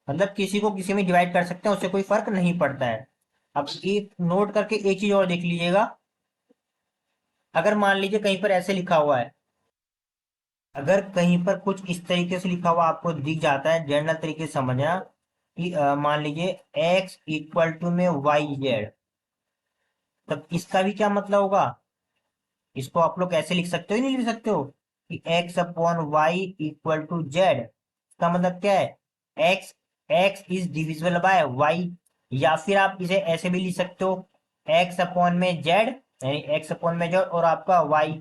मतलब किसी को किसी में डिवाइड कर सकते हैं, उससे कोई फर्क नहीं पड़ता है। अब एक नोट करके एक चीज और देख लीजिएगा, अगर मान लीजिए कहीं पर ऐसे लिखा हुआ है, अगर कहीं पर कुछ इस तरीके से लिखा हुआ आपको दिख जाता है, जनरल तरीके से समझना कि मान लीजिए x इक्वल टू में वाई जेड, तब इसका भी क्या मतलब होगा, इसको आप लोग ऐसे लिख सकते हो, नहीं लिख सकते हो कि x upon Y equal to Z. इसका मतलब क्या है, x x is divisible by y। या फिर आप इसे ऐसे भी लिख सकते हो, x अपॉन में जेड, यानी x अपॉन में जेड और आपका y।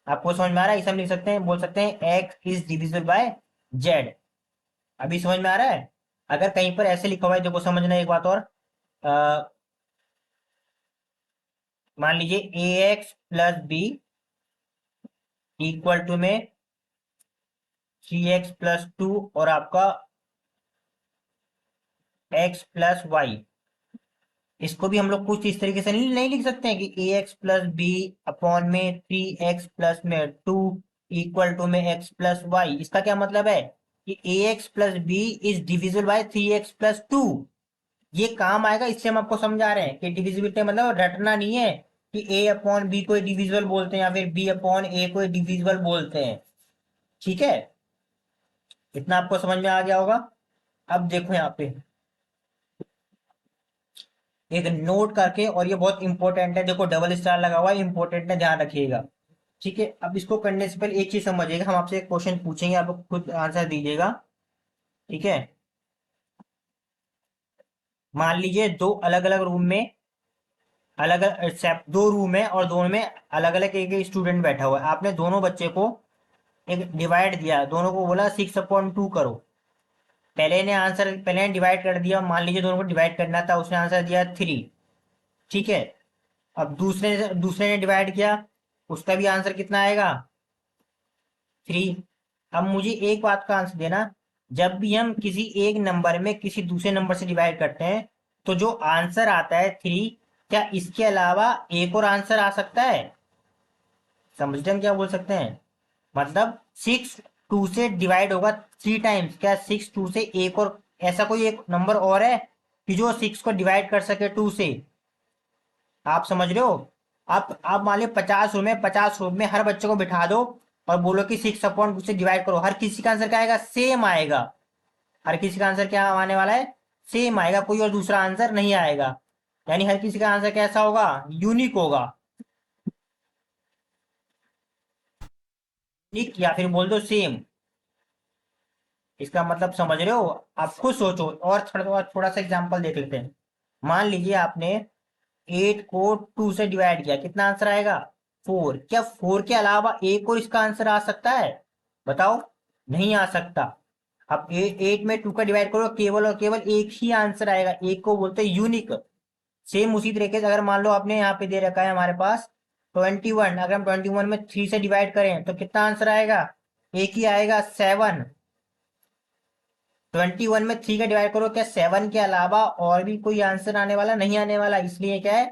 आपको समझ में आ रहा है, इसे हम लिख सकते हैं, बोल सकते हैं x is divisible bye Z. अभी समझ में आ रहा है। अगर कहीं पर ऐसे लिखा हुआ है, देखो समझना एक बात और, मान लीजिए A X plus B equal to में 3x+2 और आपका x प्लस वाई। इसको भी हम लोग कुछ इस तरीके से नहीं लिख सकते हैं कि A X plus B upon में 3x+2 इक्वल टू में x प्लस वाई। इसका क्या मतलब है कि A X plus B is divisible by 3x+2। ये काम आएगा, इससे हम आपको समझा रहे हैं कि डिविजिबिलिटी मतलब रटना नहीं है कि ए अपॉन बी को डिविजिबल बोलते हैं या फिर बी अपॉन ए को डिविजिबल बोलते हैं, ठीक है। इतना आपको समझ में आ गया होगा। अब देखो यहाँ पे एक नोट करके, और ये बहुत इंपॉर्टेंट है, देखो डबल स्टार लगा हुआ है, इंपॉर्टेंट है, ध्यान रखिएगा, ठीक है। अब इसको करने से पहले एक चीज समझिएगा, हम आपसे एक क्वेश्चन पूछेंगे, आप लोग खुद आंसर दीजिएगा, ठीक है। मान लीजिए दो अलग अलग रूम में, अलग अलग दो रूम है और दोनों में अलग अलग एक एक स्टूडेंट बैठा हुआ है। आपने दोनों बच्चे को एक डिवाइड दिया, दोनों को बोला 6/2 करो। पहले ने डिवाइड कर दिया, मान लीजिए दोनों को डिवाइड करना था, उसने आंसर दिया 3, ठीक है। अब दूसरे दूसरे ने डिवाइड किया, उसका भी आंसर कितना आएगा, 3। अब मुझे एक बात का आंसर देना, जब भी हम किसी एक नंबर में किसी दूसरे नंबर से डिवाइड करते हैं तो जो आंसर आता है 3, क्या इसके अलावा एक और आंसर आ सकता है, समझते हम क्या बोल सकते हैं, मतलब 6 2 से डिवाइड होगा 3 टाइम्स, क्या 6 2 से एक और ऐसा कोई एक नंबर और है कि जो 6 को डिवाइड कर सके 2 से, आप समझ रहे हो। आप मान लो 50 रूम में हर बच्चे को बिठा दो और बोलो कि 6/2 से डिवाइड करो, हर किसी का आंसर क्या आएगा, सेम आएगा। हर किसी का आंसर क्या आने वाला है, सेम आएगा, कोई और दूसरा आंसर नहीं आएगा। यानी हर किसी का आंसर कैसा होगा, यूनिक होगा। यूनिक या फिर बोल दो सेम, इसका मतलब समझ रहे हो। आप खुद सोचो, और थोड़ा सा एग्जांपल देख लेते हैं। मान लीजिए आपने 8 को 2 से डिवाइड किया, कितना आंसर आएगा, 4। क्या 4 के अलावा एक और इसका आंसर आ सकता है, बताओ, नहीं आ सकता। अब 8 में 2 का डिवाइड करो, केवल और केवल एक ही आंसर आएगा, एक को बोलते हैं यूनिक। सेम उसी तरीके से अगर मान लो आपने यहाँ पे दे रखा है हमारे पास 21, अगर हम 21 में 3 से डिवाइड करें तो कितना आंसर आएगा, एक ही आएगा, 7। 21 में 3 का डिवाइड करो, क्या 7 के अलावा और भी कोई आंसर आने वाला, नहीं आने वाला, इसलिए क्या है,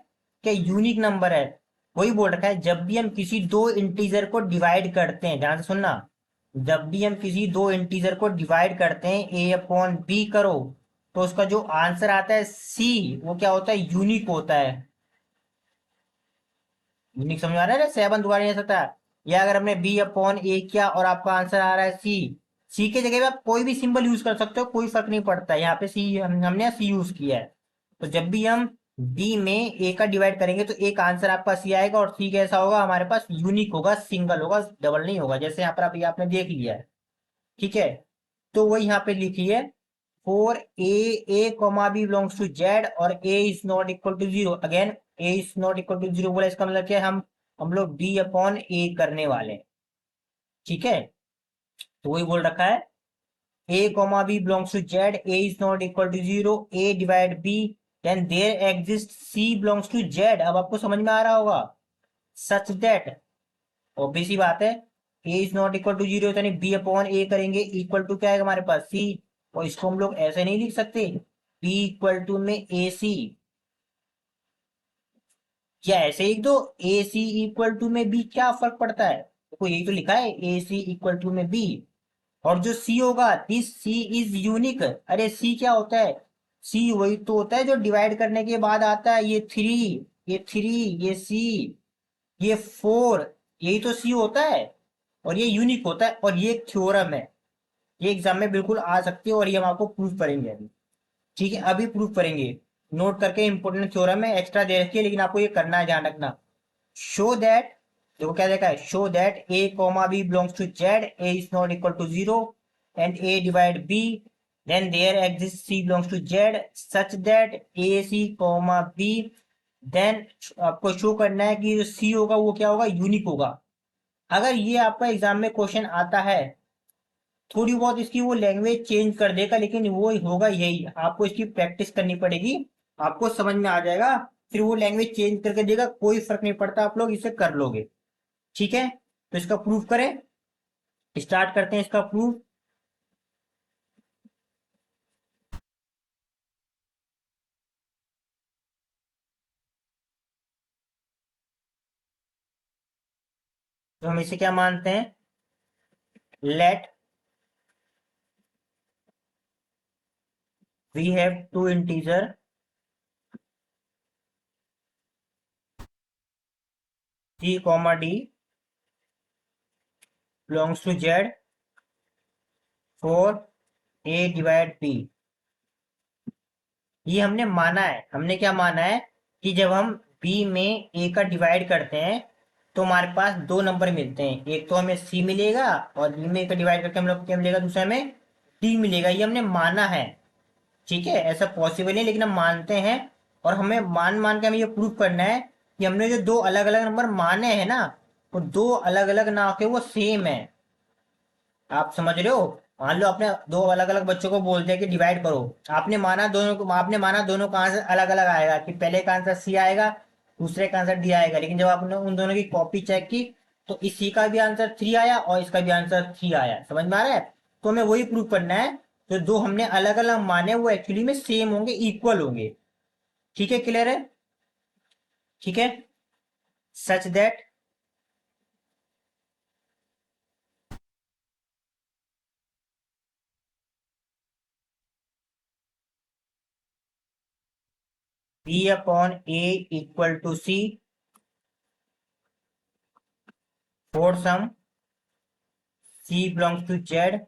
क्या यूनिक नंबर है। वही बोल रखा है, जब भी हम किसी दो इंटीजर को डिवाइड करते हैं, ध्यान से सुनना, जब भी हम किसी दो इंटीजर को डिवाइड करते हैं, a/b करो, तो उसका जो आंसर आता है c, वो क्या होता है, यूनिक होता है। यूनिक समझ आ रहा है ना, 7 दोबारा नहीं आ सकता। या अगर हमने बी अपॉन ए किया और आपका आंसर आ रहा है सी, सी के जगह पे आप कोई भी सिंबल यूज कर सकते हो, कोई फर्क नहीं पड़ता। यहाँ पे सी हमने सी यूज किया है। तो जब भी हम बी में ए का डिवाइड करेंगे तो एक आंसर आपका सी आएगा, और सी कैसा होगा हमारे पास, यूनिक होगा, सिंगल होगा, डबल नहीं होगा, जैसे यहाँ पर अभी आपने देख लिया है। ठीक है, तो वो यहाँ पे लिखिए, for A comma B belongs to Z और A is not equal to zero, again A is not equal to zero बोला, इसका मतलब क्या है, हम लोग बी अपॉन ए करने वाले हैं। ठीक है, तो वही बोल रखा है, A comma B belongs to Z, A is not equal to zero, A divide B, then there exist C belongs to Z. अब आपको समझ में आ रहा होगा, सच दैट, ऑब्वियस सी बात है, A is not equal to zero यानी बी अपॉन ए करेंगे, इक्वल टू क्या है हमारे पास, सी। और इसको हम लोग ऐसे नहीं लिख सकते, बी इक्वल टू में ए सी, या ऐसे ही तो ए सी इक्वल टू में बी, क्या फर्क पड़ता है, देखो यही तो लिखा है, ए सी इक्वल टू में बी। और जो सी होगा, दिस सी इज यूनिक, अरे सी क्या होता है, सी वही तो होता है जो डिवाइड करने के बाद आता है, ये थ्री, ये थ्री, ये सी, ये फोर, यही तो सी होता है, और ये यूनिक होता है, और ये थ्योरम है, ये एग्जाम में बिल्कुल आ सकती है, और ये हम आपको प्रूफ करेंगे अभी। ठीक है, अभी प्रूफ करेंगे, नोट करके, इंपोर्टेंट थ्योरम है, एक्स्ट्रा दे रखी है, लेकिन आपको ये करना है, ध्यान रखना। शो दैट, देखो क्या देखा है, show that A comma B belongs to Z, A is not equal to zero and A divide B, then there exist C belongs to Z such that A C comma B, then आपको show करना है कि जो सी होगा वो क्या होगा, unique होगा। अगर ये आपका एग्जाम में क्वेश्चन आता है, थोड़ी बहुत इसकी वो लैंग्वेज चेंज कर देगा, लेकिन वो होगा यही, आपको इसकी प्रैक्टिस करनी पड़ेगी, आपको समझ में आ जाएगा, फिर वो लैंग्वेज चेंज करके देगा, कोई फर्क नहीं पड़ता, आप लोग इसे कर लोगे। ठीक है, तो इसका प्रूफ करें, स्टार्ट करते हैं इसका प्रूफ। तो हम इसे क्या मानते हैं, let we have two integer C comma D belongs to Z for A divide B. ये हमने माना है, हमने क्या माना है कि जब हम बी में ए का डिवाइड करते हैं तो हमारे पास दो नंबर मिलते हैं, एक तो हमें सी मिलेगा, और बी में ए का डिवाइड करके हम लोग क्या मिलेगा, दूसरा हमें डी मिलेगा, ये हमने माना है। ठीक है, ऐसा पॉसिबल नहीं, लेकिन हम मानते हैं, और हमें मान मान के हमें ये प्रूव करना है कि हमने जो दो अलग अलग नंबर माने हैं ना, वो दो अलग अलग ना होके वो सेम है। आप समझ रहे हो, मान लो आपने दो अलग अलग बच्चों को बोल दिया कि डिवाइड करो, आपने माना दोनों को, आपने माना दोनों का आंसर अलग अलग आएगा, कि पहले का आंसर सी आएगा, दूसरे का आंसर डी आएगा, लेकिन जब आपने उन दोनों की कॉपी चेक की तो इस सी का भी आंसर थ्री आया और इसका भी आंसर थ्री आया, समझ में आ रहा है। तो हमें वही प्रूव करना है, तो दो हमने अलग अलग माने वो एक्चुअली में सेम होंगे, इक्वल होंगे। ठीक है, क्लियर है। ठीक है, such that B upon A equal to C for some C belongs to Z.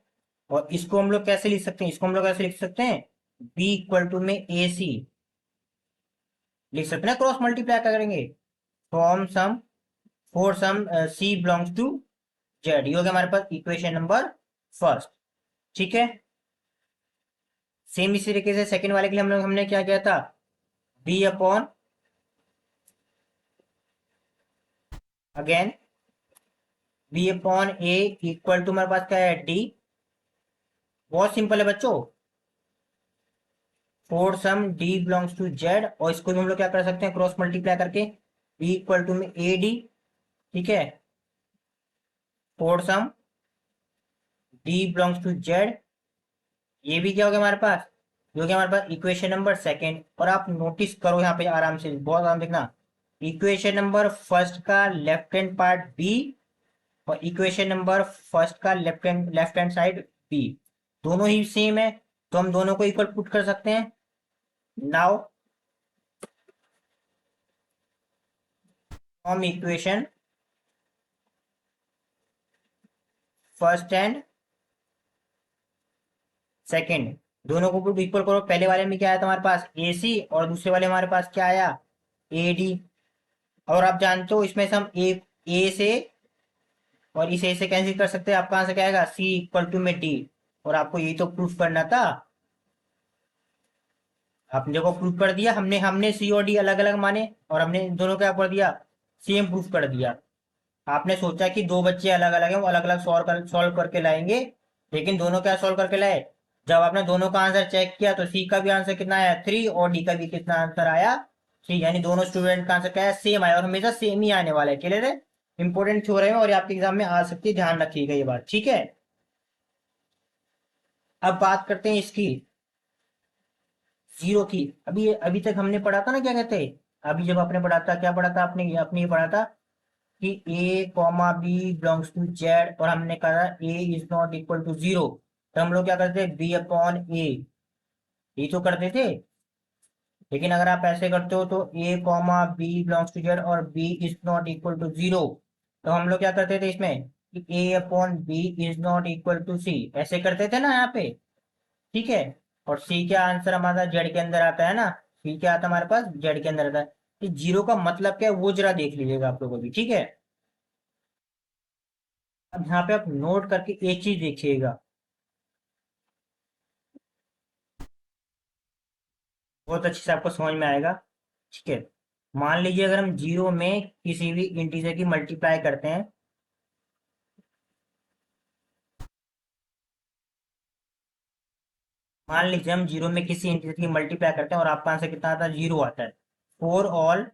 और इसको हम लोग कैसे लिख सकते हैं, इसको हम लोग कैसे लिख सकते हैं, बी इक्वल टू में ए सी लिख सकते हैं, क्रॉस मल्टीप्लाई करेंगे, from some for some C belongs to Z, ये हो गया हमारे पास इक्वेशन नंबर फर्स्ट। ठीक है, सेम इसी तरीके से सेकंड वाले के लिए हम लोग हमने क्या किया था, B upon, again B upon A equal to हमारे पास क्या है, डी, बहुत सिंपल है बच्चों, for some D belongs to Z, और इसको भी हम लोग क्या कर सकते हैं, क्रॉस मल्टीप्लाई करके, बी इक्वल टू में ए डी। ठीक है, for some D belongs to Z, ये भी क्या हो गया हमारे पास, जो कि हमारे पास इक्वेशन नंबर सेकंड। और आप नोटिस करो यहाँ पे आराम से, बहुत आराम देखना, इक्वेशन नंबर फर्स्ट का लेफ्ट हैंड पार्ट बी, और इक्वेशन नंबर फर्स्ट का लेफ्ट हैंड साइड बी, दोनों ही सेम है, तो हम दोनों को इक्वल पुट कर सकते हैं। Now from equation first and second, दोनों को इक्वल करो। पहले वाले में क्या आया तुम्हारे पास ए सी, और दूसरे वाले हमारे पास क्या आया ए डी। और आप जानते हो इसमें से हम ए से और इसे से कैंसिल कर सकते हैं। आप कहां से क्या आएगा सी इक्वल टू में डी। और आपको यही तो प्रूफ करना था। आपने देखो प्रूफ कर दिया, हमने हमने सी और डी अलग अलग माने और हमने दोनों क्या कर दिया सेम प्रूफ कर दिया। आपने सोचा कि दो बच्चे अलग अलग हैं, वो अलग अलग सॉल्व करके लाएंगे, लेकिन दोनों क्या सॉल्व करके लाए। जब आपने दोनों का आंसर चेक किया तो सी का भी आंसर कितना आया 3 और डी का भी कितना आंसर आया 3, यानी दोनों स्टूडेंट का आंसर क्या है सेम आया और हमेशा सेम ही आने वाला है। क्लियर है। इंपॉर्टेंट थ्योरम है और आपके एग्जाम में आ सकती है, ध्यान रखिएगा ये बात, ठीक है। अब बात करते हैं इसकी जीरो की। अभी अभी तक हमने पढ़ा था ना क्या कहते हैं, अभी जब आपने पढ़ा था क्या पढ़ा था आपने, अपने ये पढ़ा था कि A comma B belongs to Z और हमने कहा A is not equal to zero. तो हम लोग क्या करते हैं बी अपॉन ए, ये तो करते थे। लेकिन अगर आप ऐसे करते हो तो A comma B belongs to Z और B is not equal to zero, तो हम लोग क्या करते थे इसमें कि A upon B is not equal to C, ऐसे करते थे ना यहाँ पे, ठीक है। और सी का आंसर हमारा जेड के अंदर आता है ना, सी क्या आता है हमारे पास जेड के अंदर आता है। तो जीरो का मतलब क्या है वो जरा देख लीजिएगा आप लोगों भी, ठीक है। अब यहाँ पे आप नोट करके एक चीज देखिएगा, बहुत अच्छे से आपको समझ में आएगा, ठीक है। मान लीजिए अगर हम जीरो में किसी भी इंटीजर की मल्टीप्लाई करते हैं, मान लीजिए हम जीरो में किसी इंटीजर की मल्टीप्लाई करते हैं और आपका आंसर कितना आता है जीरो आता है for all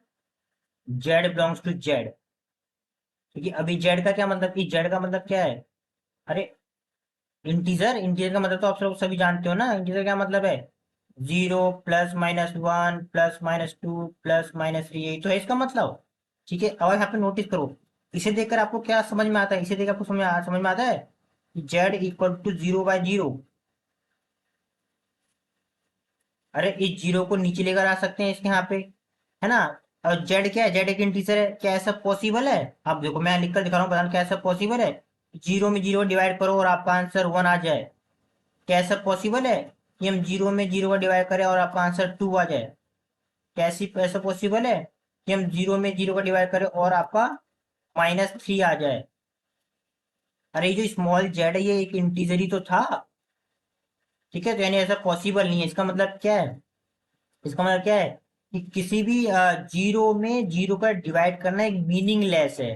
Z belongs to Z. क्योंकि अभी जेड का क्या मतलब कि जेड का मतलब क्या है, अरे इंटीजर, इंटीजर का मतलब तो आप लोग सभी जानते हो ना, इंटीजर क्या मतलब है zero plus minus one plus minus to plus minus three, यही तो है इसका मतलब, ठीक है। अब यहाँ पे नोटिस करो, इसे देखकर आपको क्या समझ में आता है, इसे देखकर आपको समझ में आता है कि Z equal to zero by zero. अरे इस जीरो को नीचे लेकर आ सकते हैं इसके यहाँ पे, है ना। और जेड क्या है, जेड एक इंटीजर है, क्या ऐसा पॉसिबल है। आप देखो मैं लिख कर दिखा रहा हूँ, बताना क्या ऐसा पॉसिबल है। जीरो में जीरो डिवाइड करो और आपका आंसर वन आ जाए, क्या ऐसा पॉसिबल है कि हम जीरो में जीरो का डिवाइड करें और आपका आंसर टू आ जाए। कैसी ऐसा पॉसिबल है कि हम जीरो में जीरो का डिवाइड करें और आपका माइनस थ्री आ जाए। अरे ये जो स्मॉल जेड है ये एक इंटीजर ही तो था, ठीक है। तो यानी ऐसा पॉसिबल नहीं है, इसका मतलब क्या है, इसका मतलब क्या है कि किसी भी जीरो में जीरो का डिवाइड करना एक मीनिंगलेस है।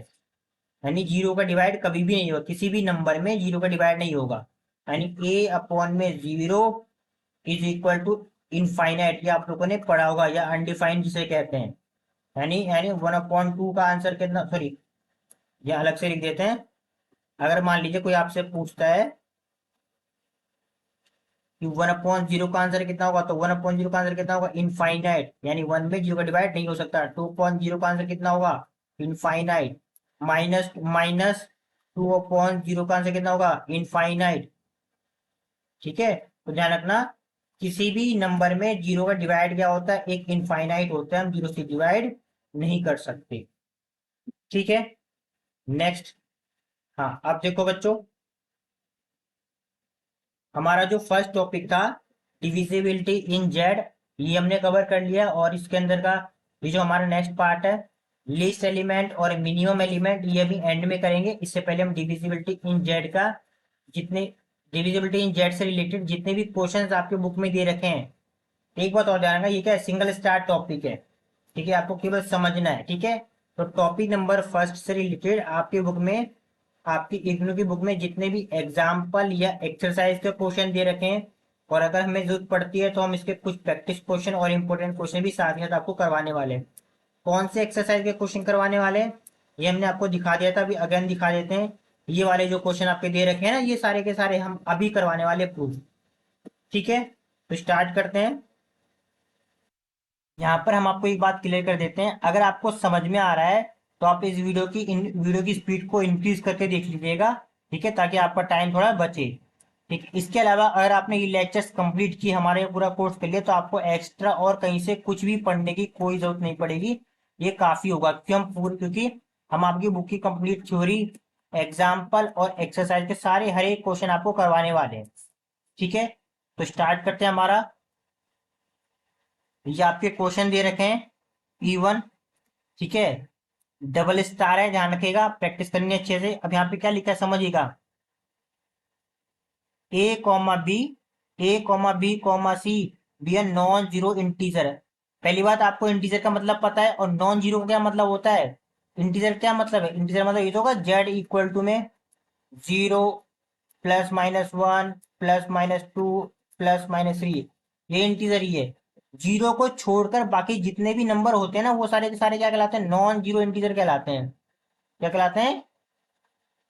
यानी जीरो का डिवाइड कभी भी नहीं होगा, किसी भी नंबर में जीरो का डिवाइड नहीं होगा। यानी ए अपॉन में zero is equal to infinite, ये आप लोगों ने पढ़ा होगा, या अनडिफाइंड जिसे कहते हैं। यानी यानी वन अपॉन टू का आंसर कितना, सॉरी ये अलग से लिख देते हैं। अगर मान लीजिए कोई आपसे पूछता है कि वन अपॉन जीरो का आंसर कितना होगा, तो वन अपॉन जीरो का आंसर कितना होगा इनफाइनाइट, यानी वन में जीरो का डिवाइड नहीं हो सकता। टू अपॉन जीरो का आंसर कितना होगा infinite. Minus minus two upon zero का आंसर कितना होगा इनफाइनाइट, ठीक है। तो ध्यान रखना किसी भी नंबर में जीरो का डिवाइड क्या होता है एक इनफाइनाइट होता है, हम जीरो से डिवाइड नहीं कर सकते, ठीक है। नेक्स्ट, हाँ अब देखो बच्चों, हमारा जो फर्स्ट टॉपिक था डिविजिबिलिटी इन जेड, ये हमने कवर कर लिया। और इसके अंदर का ये जो हमारा नेक्स्ट पार्ट है लीस्ट एलिमेंट और मिनिमम एलिमेंट, ये अभी एंड में करेंगे। इससे पहले हम डिविजिबिलिटी इन जेड का जितने डिविजिबिलिटी इन जेड से रिलेटेड जितने भी क्वेश्चंस आपके बुक में दे रखे हैं, एक बात और ध्यान रखना, ये क्या है सिंगल स्टार टॉपिक है, ठीक है। आपको केवल समझना है, ठीक है। तो टॉपिक नंबर फर्स्ट से रिलेटेड आपके बुक में, आपकी इग्नू की बुक में जितने भी एग्जाम्पल या एक्सरसाइज के क्वेश्चन दे रखे हैं, और अगर हमें जरूरत पड़ती है तो हम इसके कुछ प्रैक्टिस क्वेश्चन और इंपॉर्टेंट क्वेश्चन भी साथ ही साथ आपको करवाने वाले हैं। कौन से एक्सरसाइज के क्वेश्चन करवाने वाले हैं ये हमने आपको दिखा दिया था, अभी अगेन दिखा देते हैं। ये वाले जो क्वेश्चन आपके दे रखे हैं ना, ये सारे के सारे हम अभी करवाने वाले प्रूफ, ठीक है। तो स्टार्ट करते हैं। यहाँ पर हम आपको एक बात क्लियर कर देते हैं, अगर आपको समझ में आ रहा है तो आप इस वीडियो की स्पीड को इंक्रीज करके देख लीजिएगा, ठीक है, ताकि आपका टाइम थोड़ा बचे, ठीक। इसके अलावा अगर आपने ये लेक्चर्स कंप्लीट किए, हमारे पूरा कोर्स कर लिया, तो आपको एक्स्ट्रा और कहीं से कुछ भी पढ़ने की कोई जरूरत नहीं पड़ेगी। ये काफी होगा, क्योंकि हम आपकी बुक की कंप्लीट थ्योरी, एग्जाम्पल और एक्सरसाइज के सारे हर एक क्वेश्चन आपको करवाने वाले हैं। ठीक है, तो स्टार्ट करते हैं हमारा। ये आपके क्वेश्चन दे रखे हैं E1। ठीक है, डबल स्टार है, ध्यान रखिएगा, प्रैक्टिस करनी है अच्छे से। अब यहाँ पे क्या लिखा है समझिएगा, A comma B B A non zero integer है। पहली बात, आपको इंटीजर का मतलब पता है, और नॉन जीरो का क्या मतलब होता है। इंटीजर क्या मतलब है, इंटीजर मतलब ये तो होगा जेड इक्वल टू में 0 +-1 +-2 +-3, ये इंटीजर ही है। जीरो को छोड़कर बाकी जितने भी नंबर होते हैं ना, वो सारे के सारे क्या कहलाते हैं, नॉन जीरो इंटीजर कहलाते हैं। क्या कहलाते हैं,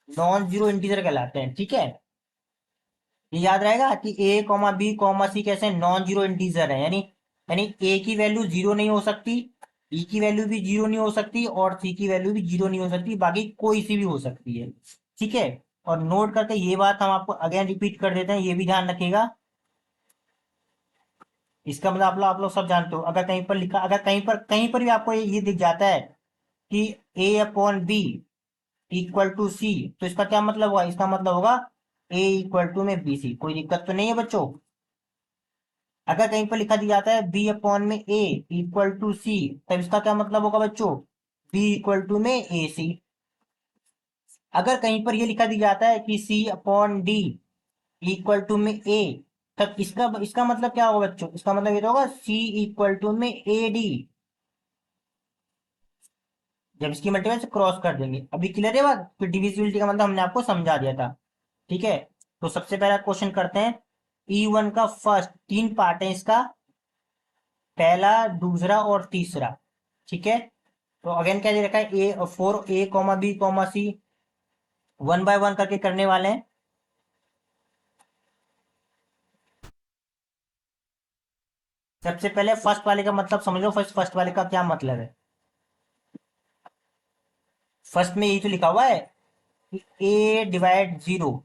नॉन जीरो इंटीजर कहलाते हैं। ठीक है, ये याद रहेगा कि A, B, C कैसे नॉन जीरो इंटीजर है, यानी ए की वैल्यू जीरो नहीं हो सकती, बी की वैल्यू भी जीरो नहीं हो सकती, और सी की वैल्यू भी जीरो नहीं हो सकती, बाकी कोई सी भी हो सकती है। ठीक है, और नोट करके ये बात हम आपको अगेन रिपीट कर देते हैं, ये भी ध्यान रखिएगा। इसका मतलब आप लोग सब जानते हो, अगर कहीं पर लिखा, अगर कहीं पर भी आपको ये दिख जाता है कि A/B इक्वल टू सी, तो इसका क्या मतलब हुआ, इसका मतलब होगा A इक्वल टू में BC। कोई दिक्कत तो नहीं है बच्चों। अगर कहीं पर लिखा दिया जाता है B/में A इक्वल टू सी, तब इसका क्या मतलब होगा बच्चों, B इक्वल टू में AC। अगर कहीं पर ये लिखा दिया जाता है कि C/D इक्वल टू में A, तब इसका इसका मतलब क्या होगा बच्चों, इसका मतलब ये तो होगा C इक्वल टू में AD, जब इसकी मल्टीपल से क्रॉस कर देंगे। अभी क्लियर है बात, फिर डिविजिबिलिटी का मतलब हमने आपको समझा दिया था। ठीक है, तो सबसे पहला क्वेश्चन करते हैं। E1 का फर्स्ट तीन पार्ट है इसका, पहला, दूसरा और तीसरा। ठीक है, तो अगेन क्या दे रखा है, A, 4 A, B, C, 1 bye 1 करके करने वाले हैं। सबसे पहले फर्स्ट वाले का मतलब समझ लो, फर्स्ट वाले का क्या मतलब है। फर्स्ट में यही तो लिखा हुआ है कि A/0,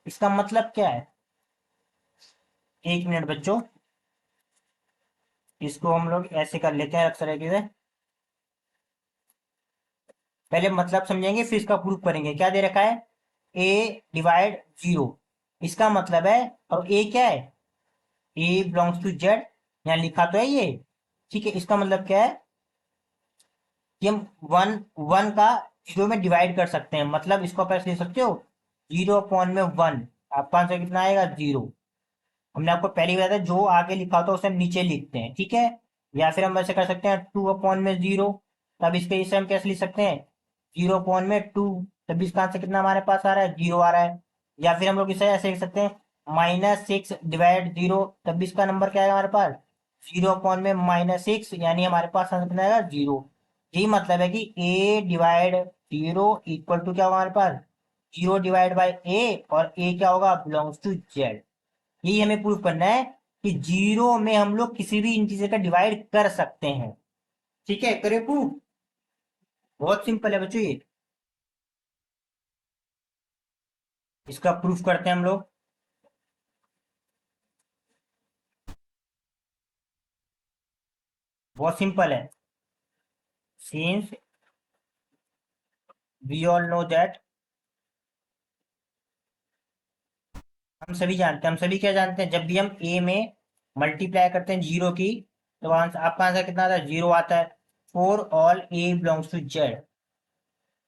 इसका मतलब क्या है। एक मिनट बच्चों, इसको हम लोग ऐसे कर लेते हैं अक्सर तरीके से। पहले मतलब समझेंगे, फिर इसका प्रूफ करेंगे। क्या दे रखा है, A/0, इसका मतलब है, और A क्या है, A बिलोंग्स टू Z, यहाँ लिखा तो है ये। ठीक है, इसका मतलब क्या है कि हम वन वन का जीरो में डिवाइड कर सकते हैं, मतलब इसको आप ऐसे लिख सकते हो, 0/1, आपका आंसर कितना आएगा, 0। हमने आपको पहले ही बताया था, जो आगे लिखा होता है उसे हम नीचे लिखते हैं। ठीक है, या फिर हम ऐसे कर सकते हैं 2/0, तब इसके इसे हम कैसे लिख सकते हैं, 0/2, तब इसका आंसर कितना हमारे पास आ रहा है, 0 आ रहा है। या फिर हम लोग इसे ऐसे लिख सकते हैं, -6/0, तब भी इसका नंबर क्या आएगा हमारे पास, 0/-6, यानी हमारे पास आंसर कितना आएगा, 0। यही मतलब है कि A/0 इक्वल टू क्या होगा हमारे पास, 0/A, और A क्या होगा, बिलोंग्स टू Z। यही हमें प्रूव करना है कि जीरो में हम लोग किसी भी इंटीजर का डिवाइड कर सकते हैं। ठीक है, करे प्रूव, बहुत सिंपल है बच्चों ये। इसका प्रूफ करते हैं हम लोग। बहुत सिंपल है, since we all know that, हम सभी जानते हैं, हम सभी क्या जानते हैं, जब भी हम ए में मल्टीप्लाई करते हैं जीरो की, तो आंसर, आपका आंसर कितना आता है, 0 आता है। For all A belongs to Z,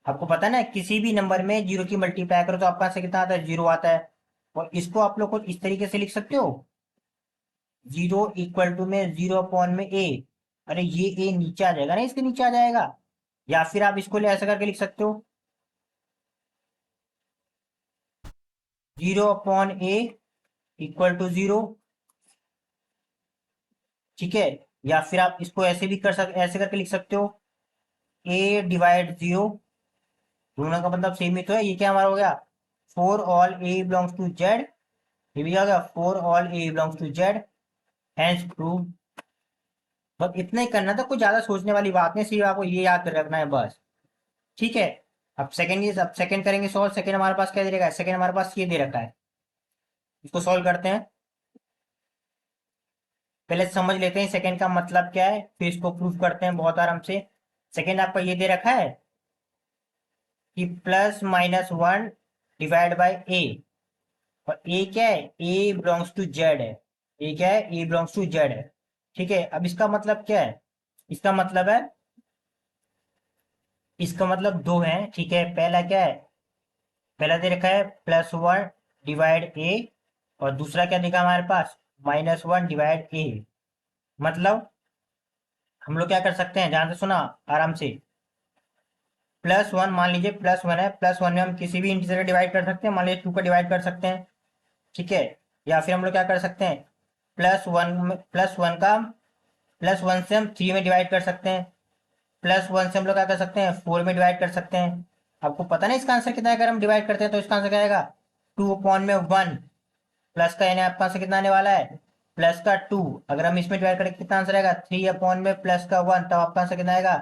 आपको पता है ना, किसी भी नंबर में जीरो की मल्टीप्लाई करो तो आपका आंसर कितना आता है, 0 आता है। और इसको आप लोग को इस तरीके से लिख सकते हो, 0 इक्वल टू में 0/A। अरे ये ए नीचे आ जाएगा ना, इसके नीचे आ जाएगा। या फिर आप इसको ले ऐसा करके लिख सकते हो, 0/A इक्वल टू 0। ठीक है, या फिर आप इसको ऐसे भी ऐसे करके लिख सकते हो, A/0, दोनों का मतलब सेम ही तो है। ये क्या हमारा हो गया, for all A belongs to Z, ये भी आ गया, for all A belongs to Z, hence proved. बस इतना ही करना था, कुछ ज्यादा सोचने वाली बात नहीं, सिर्फ आपको ये याद रखना है बस। ठीक है, अब सेकंड करेंगे सॉल्व। सेकंड हमारे पास क्या दे रखा है, सेकंड हमारे पास ये दे रखा है, इसको सॉल्व करते हैं। पहले समझ लेते हैं सेकंड का मतलब क्या है, फिर इसको प्रूफ करते हैं बहुत आराम से। सेकेंड आपका ये दे रखा है कि plus minus one divide by A, और ए क्या है, ए बिलोंग्स टू जेड है। ए क्या है, ए बिलोंग्स टू जेड है। ठीक है, अब इसका मतलब क्या है, इसका मतलब है, इसका मतलब दो है। ठीक है, पहला क्या है, पहला दे रखा है प्लस वन डिवाइड ए, और दूसरा क्या दिखा हमारे पास, माइनस वन डिवाइड ए। मतलब हम लोग क्या कर सकते हैं, ध्यान से सुना आराम से। प्लस वन, मान लीजिए प्लस वन है, प्लस वन में हम किसी भी इंटीजर का डिवाइड कर सकते हैं, मान लीजिए टू का डिवाइड कर सकते हैं। ठीक है, या फिर हम लोग क्या कर सकते हैं, प्लस वन का, प्लस वन से हम थ्री में डिवाइड कर सकते हैं, प्लस वन से हम लोग क्या कर सकते हैं, फोर में डिवाइड कर सकते हैं। आपको पता नहीं इसका आंसर कितना है, अगर हम डिवाइड करते हैं तो इसका आंसर क्या आएगा, टू अपॉन में वन। प्लस का यानी आपका आंसर कितना आने वाला है, प्लस का टू। अगर हम इसमें डिवाइड करें कितना आंसर आएगा, थ्री अपॉन में प्लस का वन, तब आपका आंसर कितना आएगा,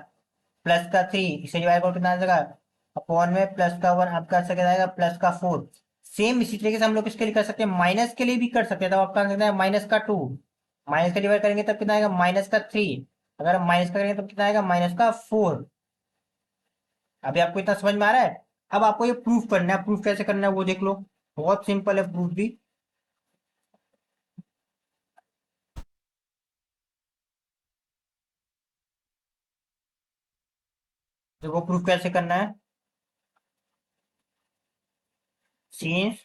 प्लस का थ्री। इसे डिवाइड करो कितना आंसर आएगा, अपॉन में प्लस का वन, आपका आंसर कितना आएगा, प्लस का फोर। सेम इसी तरीके से हम लोग इसके लिए कर सकते हैं, माइनस के लिए भी कर सकते हैं, तब आपका आंसर कितना है, माइनस का टू। माइनस का डिवाइड करेंगे तब कितना आएगा, माइनस का थ्री। अगर हम माइनस का करेंगे तब कितना आएगा, माइनस का फोर। अभी आपको इतना समझ में आ रहा है। अब आपको ये प्रूफ करना है, प्रूफ कैसे करना है वो देख लो, बहुत सिंपल है प्रूफ भी। देखो प्रूफ कैसे करना है, since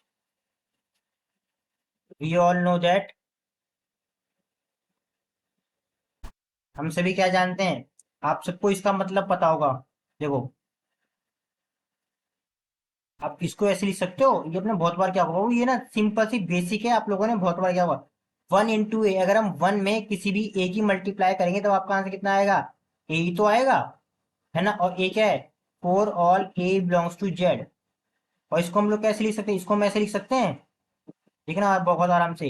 we all know that, हम सभी क्या जानते हैं, आप सबको इसका मतलब पता होगा। देखो आप इसको ऐसे लिख सकते हो, ये अपने बहुत बार क्या होगा, ये ना सिंपल सी बेसिक है, आप लोगों ने बहुत बार क्या होगा, वन इंटू ए। अगर हम वन में किसी भी ए की मल्टीप्लाई करेंगे तो आपका आंसर कितना आएगा, ए ही तो आएगा, है ना। और ए क्या है, for all A belongs to Z. और इसको हम लोग कैसे लिख सकते हैं, इसको हम ऐसे लिख सकते हैं, देखना आप बहुत आराम से,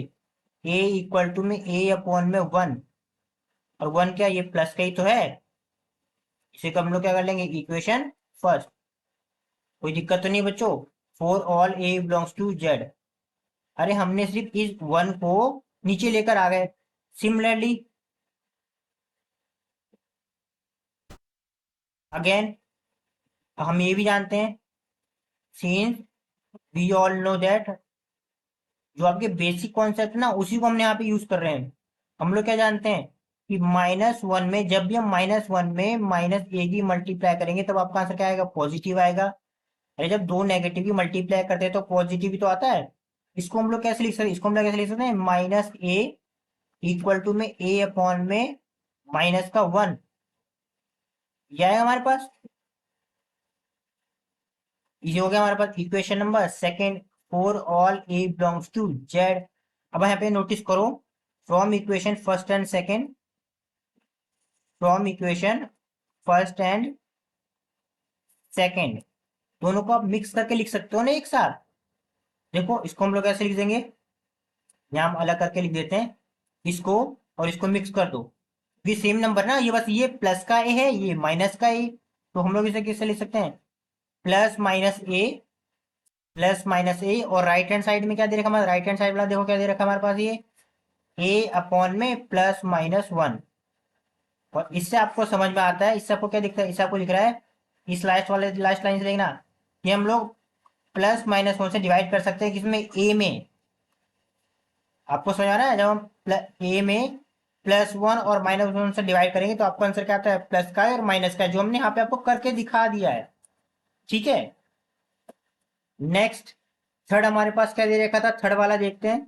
ए इक्वल टू में ए अपॉन में वन, और वन क्या, ये प्लस का ही तो है। इसे को हम लोग क्या कर लेंगे, इक्वेशन फर्स्ट। कोई दिक्कत तो नहीं बच्चों, for all A belongs to Z. अरे हमने सिर्फ इस वन को नीचे लेकर आ गए। सिमिलरली अगेन हम ये भी जानते हैं, since we all know that, जो आपके बेसिक कॉन्सेप्ट ना उसी को हमने यहाँ पे यूज कर रहे हैं। हम लोग क्या जानते हैं कि माइनस वन में, जब भी हम माइनस वन में माइनस ए की मल्टीप्लाई करेंगे तब आपका आंसर क्या आएगा, पॉजिटिव आएगा। अरे जब दो नेगेटिव की मल्टीप्लाई करते हैं तो पॉजिटिव ही तो आता है। इसको हम लोग कैसे लिख सकते हैं, इसको हम लोग कैसे लिख सकते हैं, माइनस ए इक्वल टू में ए अपॉन में माइनस का वन, ये आएगा हमारे पास। ये हो गया हमारे पास equation number second, for all A belongs to Z. अब यहाँ पे नोटिस करो, from equation first and second, from equation first and second, दोनों को आप मिक्स करके लिख सकते हो ना एक साथ। देखो इसको हम लोग कैसे लिख देंगे, यहाँ हम अलग करके लिख देते हैं इसको, और इसको मिक्स कर दो। ये सेम नंबर ना, ये बस ये प्लस का ए है, ये माइनस का ए, तो हम लोग इसे किससे लिख सकते हैं, प्लस माइनस ए, प्लस माइनस ए। और राइट हैंड साइड में क्या दे रखा हमारा, राइट हैंड साइड वाला देखो क्या दे रखा हमारे पास, ये ए अपॉन में प्लस माइनस वन। और इससे आपको समझ में आता है, इससे आपको क्या दिखता है, इससे आपको लिख रहा है, इस लास्ट वाले लास्ट लाइन से देखना कि हम लोग प्लस माइनस वन से डिवाइड कर सकते हैं किसमें, ए में। आपको समझ आ रहा है, जब हम ए में प्लस वन और माइनस वन से डिवाइड करेंगे तो आपका आंसर क्या आता है, प्लस का है और माइनस का है, जो हमने यहाँ पे आपको करके दिखा दिया है। ठीक है, नेक्स्ट थर्ड हमारे पास क्या दे रखा था, थर्ड वाला देखते हैं।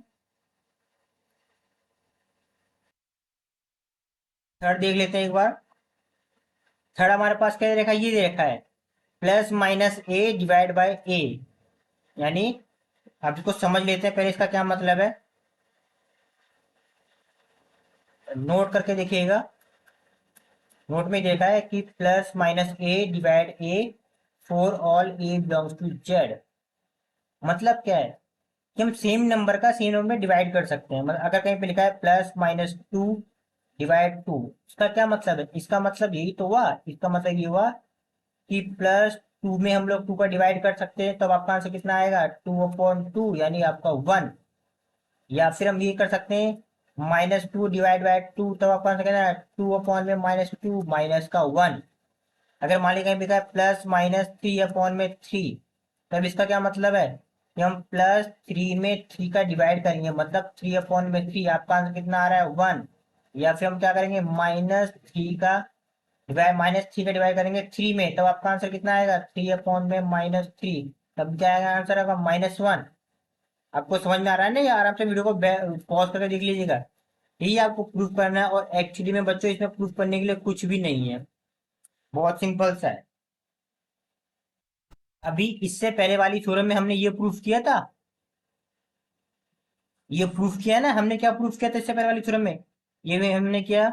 थर्ड देख लेते हैं एक बार। थर्ड हमारे पास क्या दे रखा है, ये दे रखा है plus minus A divide by A. यानी आप इसको समझ लेते हैं पहले, इसका क्या मतलब है, नोट करके देखिएगा। नोट में देखा है कि plus minus A divide A, for all A belongs to Z. मतलब क्या है कि हम सेम नंबर का सेम नंबर में डिवाइड कर सकते हैं। मतलब अगर कहीं पे लिखा है plus minus two divide two, इसका क्या मतलब है, इसका मतलब यही तो हुआ, इसका मतलब ये हुआ कि प्लस टू में हम लोग टू का डिवाइड कर सकते हैं, तब आपका आंसर कितना आएगा, टू अपॉन टू, यानी आपका वन। या फिर हम ये कर सकते हैं minus two divide by two, तब आपका आंसर कितना है, टू अपॉन में माइनस टू, माइनस का वन। अगर मान लीजिए कहीं लिखा है +-3/3, तब इसका क्या मतलब है कि हम +3 में 3 का डिवाइड करेंगे, मतलब 3/3। आपका आंसर कितना आ रहा है 1। या फिर हम क्या करेंगे -3 का डिवाइड करेंगे 3 में, तब आपका आंसर कितना आएगा 3/-3, तब क्या आएगा आंसर आएगा -1। आपको समझ में आ रहा है ना? ये आराम से वीडियो को पॉज करके देख लीजिएगा। यही आपको प्रूफ करना है, और एक्चुअली में बच्चों इसमें प्रूफ करने के लिए कुछ भी नहीं है, बहुत सिंपल सा है। अभी इससे पहले वाली थ्योरम में हमने ये प्रूफ किया था, ये प्रूफ किया ना हमने। क्या प्रूफ किया था इससे पहले वाली थ्योरम में? ये भी हमने किया।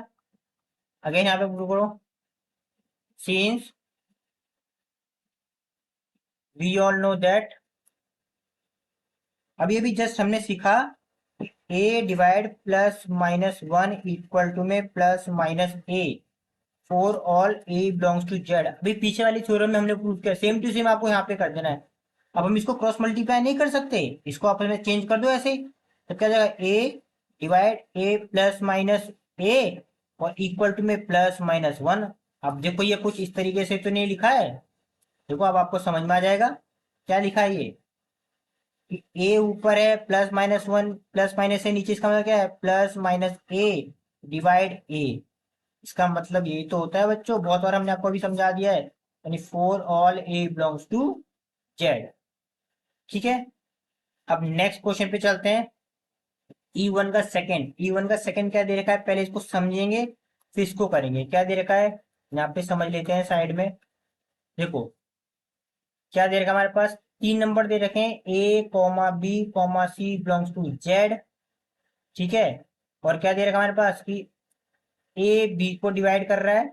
अगेन यहाँ पे प्रूफ करो। Since we all know that, अभी अभी जस्ट हमने सीखा a डिवाइड +-1 इक्वल टू में +-a for all a belongs to z। अभी पीछे वाली थ्योरम में हमने प्रूव किया, सेम टू सेम आपको यहाँ पे कर देना है। अब हम इसको क्रॉस मल्टीप्लाई नहीं कर सकते, इसको आपस में चेंज कर दो ऐसे ही, तो क्या जाएगा a डिवाइड a और इक्वल टू में +-1। अब देखो ये कुछ इस तरीके से तो नहीं लिखा है, देखो अब आपको समझ में आ जाएगा क्या लिखा है ये। ए ऊपर है +-1, प्लस से नीचे, इसका मतलब क्या है +-a डिवाइड a। इसका मतलब यही तो होता है बच्चों, बहुत बार हमने आपको अभी समझा दिया है, यानी for all a belongs to z। ठीक है, अब नेक्स्ट क्वेश्चन पे चलते हैं। ई वन का सेकंड क्या दे रखा है, पहले इसको समझेंगे फिर इसको करेंगे। क्या दे रखा है यहाँ पे समझ लेते हैं साइड में। देखो क्या दे रखा है हमारे पास, 3 नंबर दे रखे हैं a, b, c belongs to z। ठीक है, और क्या दे रखा है हमारे पास कि ए बी को डिवाइड कर रहा है,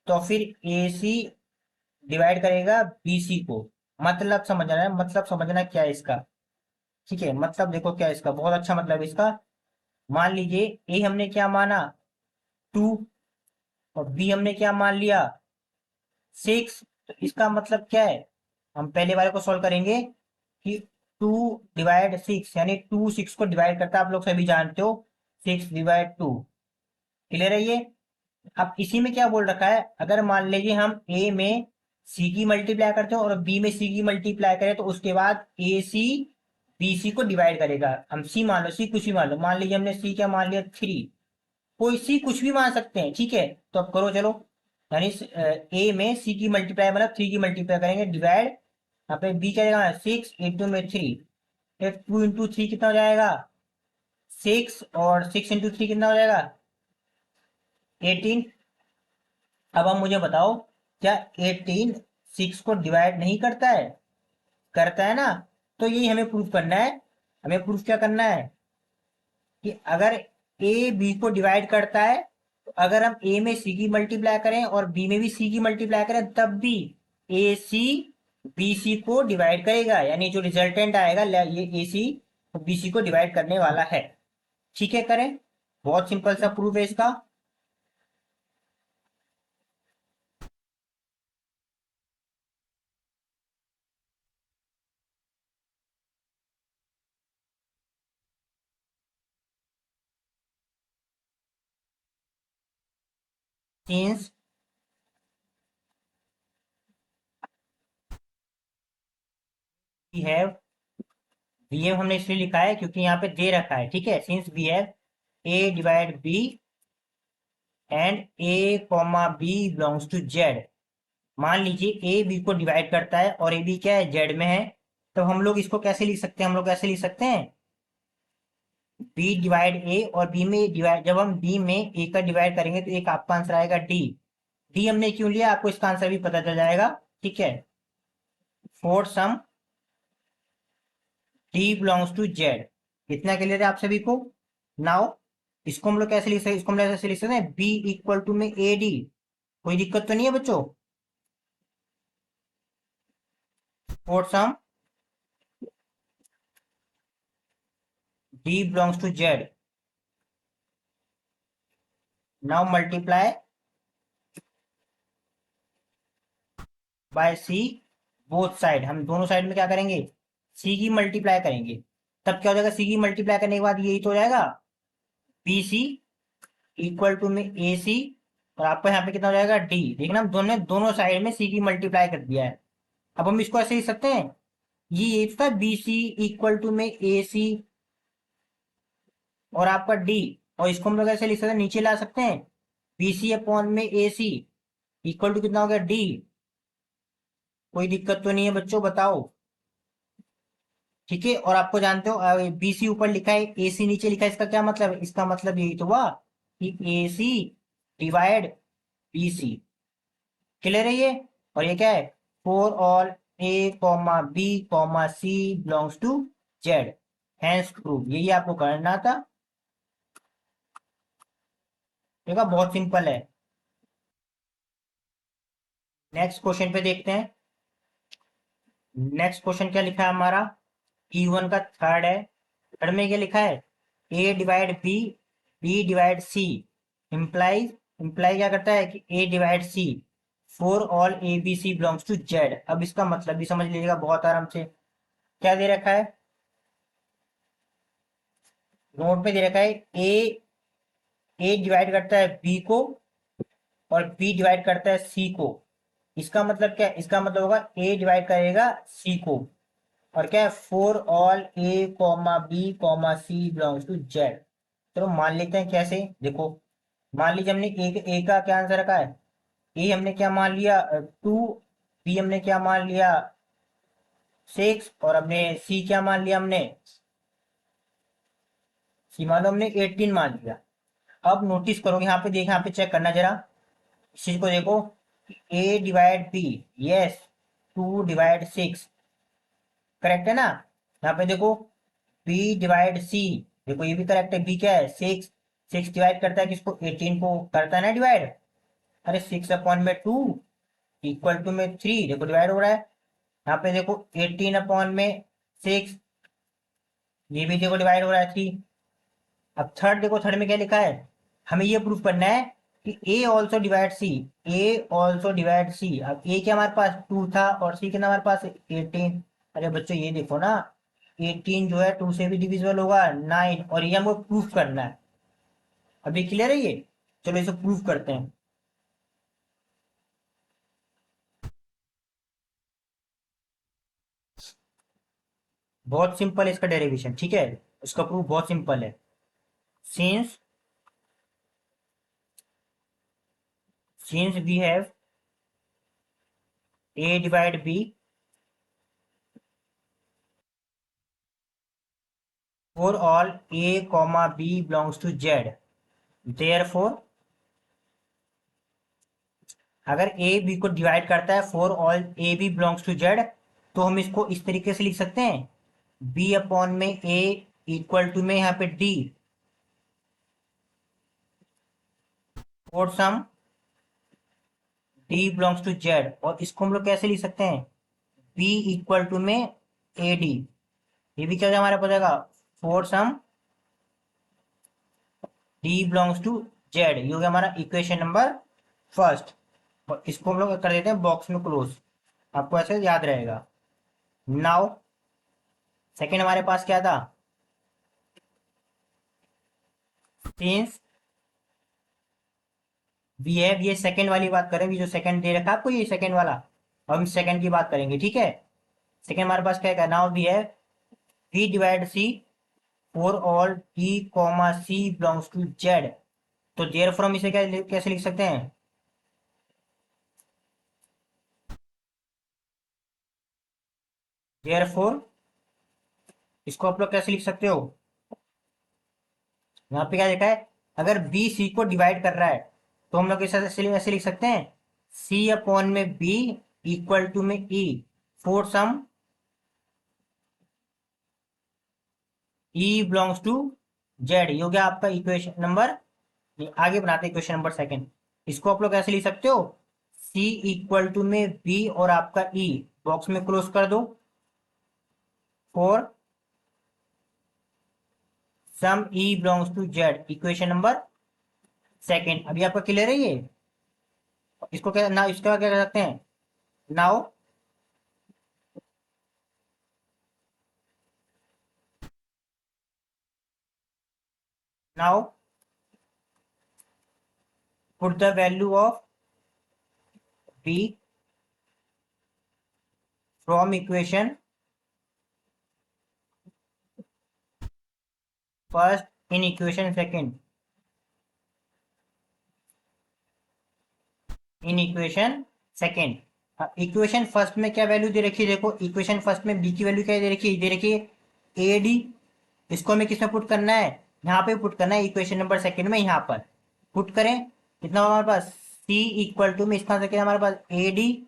तो फिर ए सी डिवाइड करेगा बी सी को। मतलब समझना है, मतलब समझना क्या है इसका। ठीक है, मतलब देखो क्या है इसका, बहुत अच्छा मतलब है इसका। मान लीजिए ए हमने क्या माना 2, और बी हमने क्या मान लिया 6। तो इसका मतलब क्या है, हम पहले वाले को सॉल्व करेंगे कि 2/6, यानी 2 6 को डिवाइड करता है, आप लोग सभी जानते हो 6/2। क्लियर है ये? अब इसी में क्या बोल रखा है, अगर मान लीजिए हम ए में सी की मल्टीप्लाई करते हैं और बी में सी की मल्टीप्लाई करें, तो उसके बाद ए सी बी सी को डिवाइड करेगा। हम सी मान लो, सी कुछ भी मान लो, मान लीजिए हमने सी क्या मान लिया 3, कोई सी कुछ भी मान सकते हैं। ठीक है, तो अब करो चलो, यानी ए में सी की मल्टीप्लाई मतलब 3 की मल्टीप्लाई करेंगे, डिवाइड यहाँ पे बी क्या जाएगा 6, 8 में 3, 2 × 3 कितना हो जाएगा 6, और 6 × 3 कितना हो जाएगा 18। अब आप मुझे बताओ, क्या 18 6 को डिवाइड नहीं करता है? करता है ना। तो यही हमें प्रूफ करना है। हमें प्रूफ क्या करना है कि अगर ए बी को डिवाइड करता है, तो अगर हम ए में सी की मल्टीप्लाई करें और बी में भी सी की मल्टीप्लाई करें, तब भी ए सी बी सी को डिवाइड करेगा, यानी जो रिजल्टेंट आएगा ये ए सी बी सी को डिवाइड करने वाला है। ठीक है, करें, बहुत सिंपल सा प्रूफ है इसका। Since we have, we have हमने इसलिए लिखा है क्योंकि यहाँ पे दे रखा है। ठीक है, since we have A divide B and A comma B belongs to Z. मान लीजिए ए बी को डिवाइड करता है और ए बी क्या है जेड में है, तो हम लोग इसको कैसे लिख सकते हैं, हम लोग कैसे लिख सकते हैं बी डिवाइड ए, और बी में डिवाइड, जब हम बी में ए का डिवाइड करेंगे तो एक आपका आंसर आएगा डी। डी हमने क्यों लिया आपको इसका आंसर भी पता चल जाएगा। ठीक है, for some D belongs to Z, इतना क्लियर है आप सभी को। नाउ इसको हम लोग कैसे लिख सकते, इसको हम लोग ऐसे लिख सकते हैं बी इक्वल टू में ए डी। कोई दिक्कत तो नहीं है बच्चों? For some D belongs to Z, now multiply by C both side. हम दोनों साइड में क्या करेंगे सी की मल्टीप्लाई करेंगे, तब क्या हो जाएगा सी की मल्टीप्लाई करने के बाद यही तो हो जाएगा बी सी इक्वल टू में ए सी और आपको यहाँ पे कितना हो जाएगा डी। देखना हम दोनों दोनों साइड में सी की मल्टीप्लाई कर दिया है। अब हम इसको ऐसे लिख सकते हैं, ये था बी सी इक्वल टू में ए सी और आपका डी, और इसको हम लोग ऐसे लिख सकते हैं, नीचे ला सकते हैं, बी सी अपॉन में ए सी इक्वल टू कितना हो गया डी। कोई दिक्कत तो नहीं है बच्चों, बताओ। ठीक है, और आपको जानते हो बी सी ऊपर लिखा है ए सी नीचे लिखा है, इसका क्या मतलब है? इसका मतलब यही तो हुआ कि A C divide B C. Clear है ये? और ये क्या है, for all A comma B comma C belongs to Z, hence prove. यही आपको करना था। देखा, बहुत सिंपल है। नेक्स्ट क्वेश्चन पे देखते हैं। नेक्स्ट क्वेश्चन क्या लिखा है हमारा, E1 का थर्ड है। थर्ड में क्या लिखा है, A divide B, B divide C, implies, implies क्या करता है कि A divide C, for all A B C belongs to Z. अब इसका मतलब भी समझ लीजिएगा बहुत आराम से। क्या दे रखा है, नोट पे दे रखा है ए डिवाइड करता है बी को और बी डिवाइड करता है सी को। इसका मतलब क्या है? इसका मतलब होगा ए डिवाइड करेगा सी को, और क्या है, for all A comma B comma C belongs to Z. चलो मान लेते हैं कैसे, देखो। मान लीजिए हमने ए का क्या आंसर रखा है, ए हमने क्या मान लिया टू, बी हमने क्या मान लिया सिक्स, और हमने सी क्या मान लिया, हमने सी मान लो हमने 18 मान लिया। अब नोटिस करोगे यहाँ पे, देख यहाँ पे चेक करना जरा इस चीज को देखो, A divide B, yes, two divide six, correct है ना। यहाँ पे देखो बी डिवाइड सी, देखो ये भी करेक्ट है, बी क्या है सिक्स, सिक्स डिवाइड करता है किसको, 18 को, करता है ना डिवाइड। अरे सिक्स अपॉन में टू इक्वल टू में थ्री, देखो डिवाइड हो रहा है। यहाँ पे देखो 18 अपॉन में सिक्स, ये भी देखो डिवाइड हो रहा है थ्री। अब थर्ड देखो, थर्ड में क्या लिखा है, हमें ये प्रूफ करना है कि ए ऑल्सो डिवाइड सी, ए ऑल्सो डिवाइड सी। अब ए क्या हमारे पास टू था और सी कितना हमारे पास 18। अरे बच्चों ये देखो ना, 18 जो है टू से भी डिविजिबल होगा, नाइन, और ये हमको प्रूफ करना है। अभी क्लियर है ये? चलो इसे प्रूफ करते हैं। बहुत सिंपल है इसका डेरिवेशन, ठीक है। इसका प्रूफ बहुत सिंपल है। Since since we have A divide B for all A comma B belongs to Z, therefore, अगर ए बी को डिवाइड करता है for all A B belongs to Z, तो हम इसको इस तरीके से लिख सकते हैं, बी अपॉन में ए इक्वल टू में यहाँ पे D for some D belongs to Z. और इसको हम लोग कैसे लिख सकते हैं, बी इक्वल टू में ए डी, ये भी क्या हो जाएगा हमारा, पता for some D belongs to Z. ये हो गया हमारा इक्वेशन नंबर फर्स्ट। और इसको हम लोग कर देते हैं बॉक्स में क्लोज, आपको ऐसे याद रहेगा। नाउ सेकेंड हमारे पास क्या था, सिंस वी हैव, ये सेकंड वाली बात करें, जो सेकंड दे रखा है आपको, ये सेकंड वाला। अब हम सेकंड की बात करेंगे, ठीक है। सेकंड हमारे पास क्या है, now we have we divide C for all D comma C belongs to Z. तो देयर फ्रॉम इसे क्या कैसे लिख सकते हैं, देयर फोर, इसको आप लोग कैसे लिख सकते हो, यहाँ पे क्या लिखा है, अगर बी सी को डिवाइड कर रहा है तो हम लोग ऐसे लिख सकते हैं, सी अपॉन में बी इक्वल टू में E for some E belongs to Z. ये हो गया आपका इक्वेशन नंबर। आगे बनाते हैं इक्वेशन नंबर सेकंड। इसको आप लोग ऐसे लिख सकते हो, सी इक्वल टू में बी और आपका ई, बॉक्स में क्लोज कर दो, for some E belongs to Z, equation number second. अभी आपका क्लियर है ये? इसको क्या ना, इसका क्या कर सकते हैं, now now put the value of B from equation first in equation second in equation second. Equation first में क्या वैल्यू दे रखी है, देखो इक्वेशन फर्स्ट में बी की वैल्यू क्या दे रखी है ए डी। इसको हमें किसमें पुट करना है, यहाँ पे पुट करना है इक्वेशन नंबर सेकंड में, यहाँ पर पुट करें। कितना होगा हमारे पास, सी इक्वल टू में इसका आंसर क्या हमारे पास ए डी,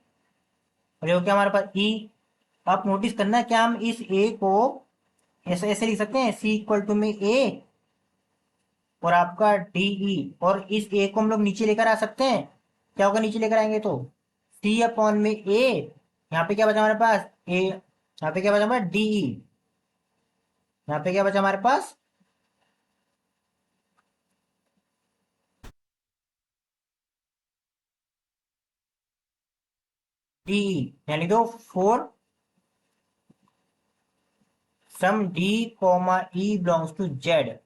और ये हो क्या हमारे पास ई। आप नोटिस करना क्या हम इस ए को ऐसे ऐसे लिख सकते हैं, सी इक्वल टू में ए और आपका डीई, और इस ए को हम लोग नीचे लेकर आ सकते हैं। क्या होगा नीचे लेकर आएंगे तो सी अपॉन में ए, यहाँ पे क्या बचा हमारे पास ए, यहाँ पे क्या बचा हमारे डीई, यहाँ पे क्या बचा हमारे पास डीई, यानी दो for some D comma E belongs to Z.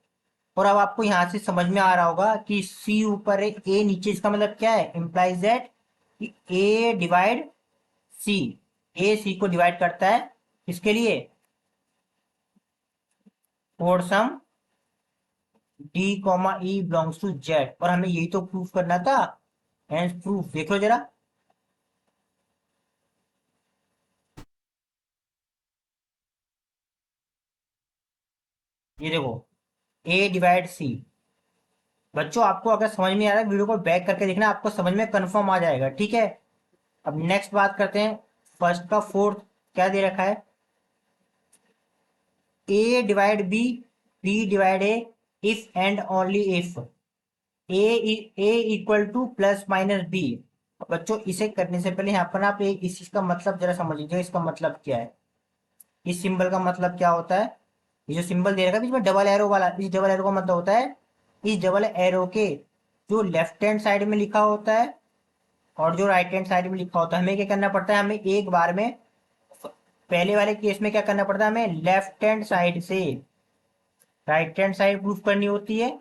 और अब आपको यहां से समझ में आ रहा होगा कि सी ऊपर है ए नीचे, इसका मतलब क्या है, implies that A divide C, A C को डिवाइड करता है। इसके लिए for some D comma E belongs to Z, और हमें यही तो प्रूफ करना था। एंड प्रूफ देख लो जरा, ये देखो ए डिवाइड सी। बच्चों आपको अगर समझ में आ रहा है वीडियो को बैक करके देखना, आपको समझ में कंफर्म आ जाएगा, ठीक है। अब नेक्स्ट बात करते हैं, फर्स्ट का फोर्थ क्या दे रखा है, A divide B, B divide A, if and only if A equal to plus minus B. बच्चों इसे करने से पहले यहाँ पर आप एक इस चीज का मतलब जरा समझ लीजिए, इसका मतलब क्या है, इस सिंबल का मतलब क्या होता है। ये जो सिंबल दे रखा है बीच में डबल एरो वाला, इस डबल एरो का मतलब होता है, इस डबल एरो के जो लेफ्ट हैंड साइड में लिखा होता है और जो राइट हैंड साइड में लिखा होता है, हमें क्या करना पड़ता है, हमें एक बार में पहले वाले केस में क्या करना पड़ता है, हमें लेफ्ट हैंड साइड से राइट हैंड साइड प्रूफ करनी होती है,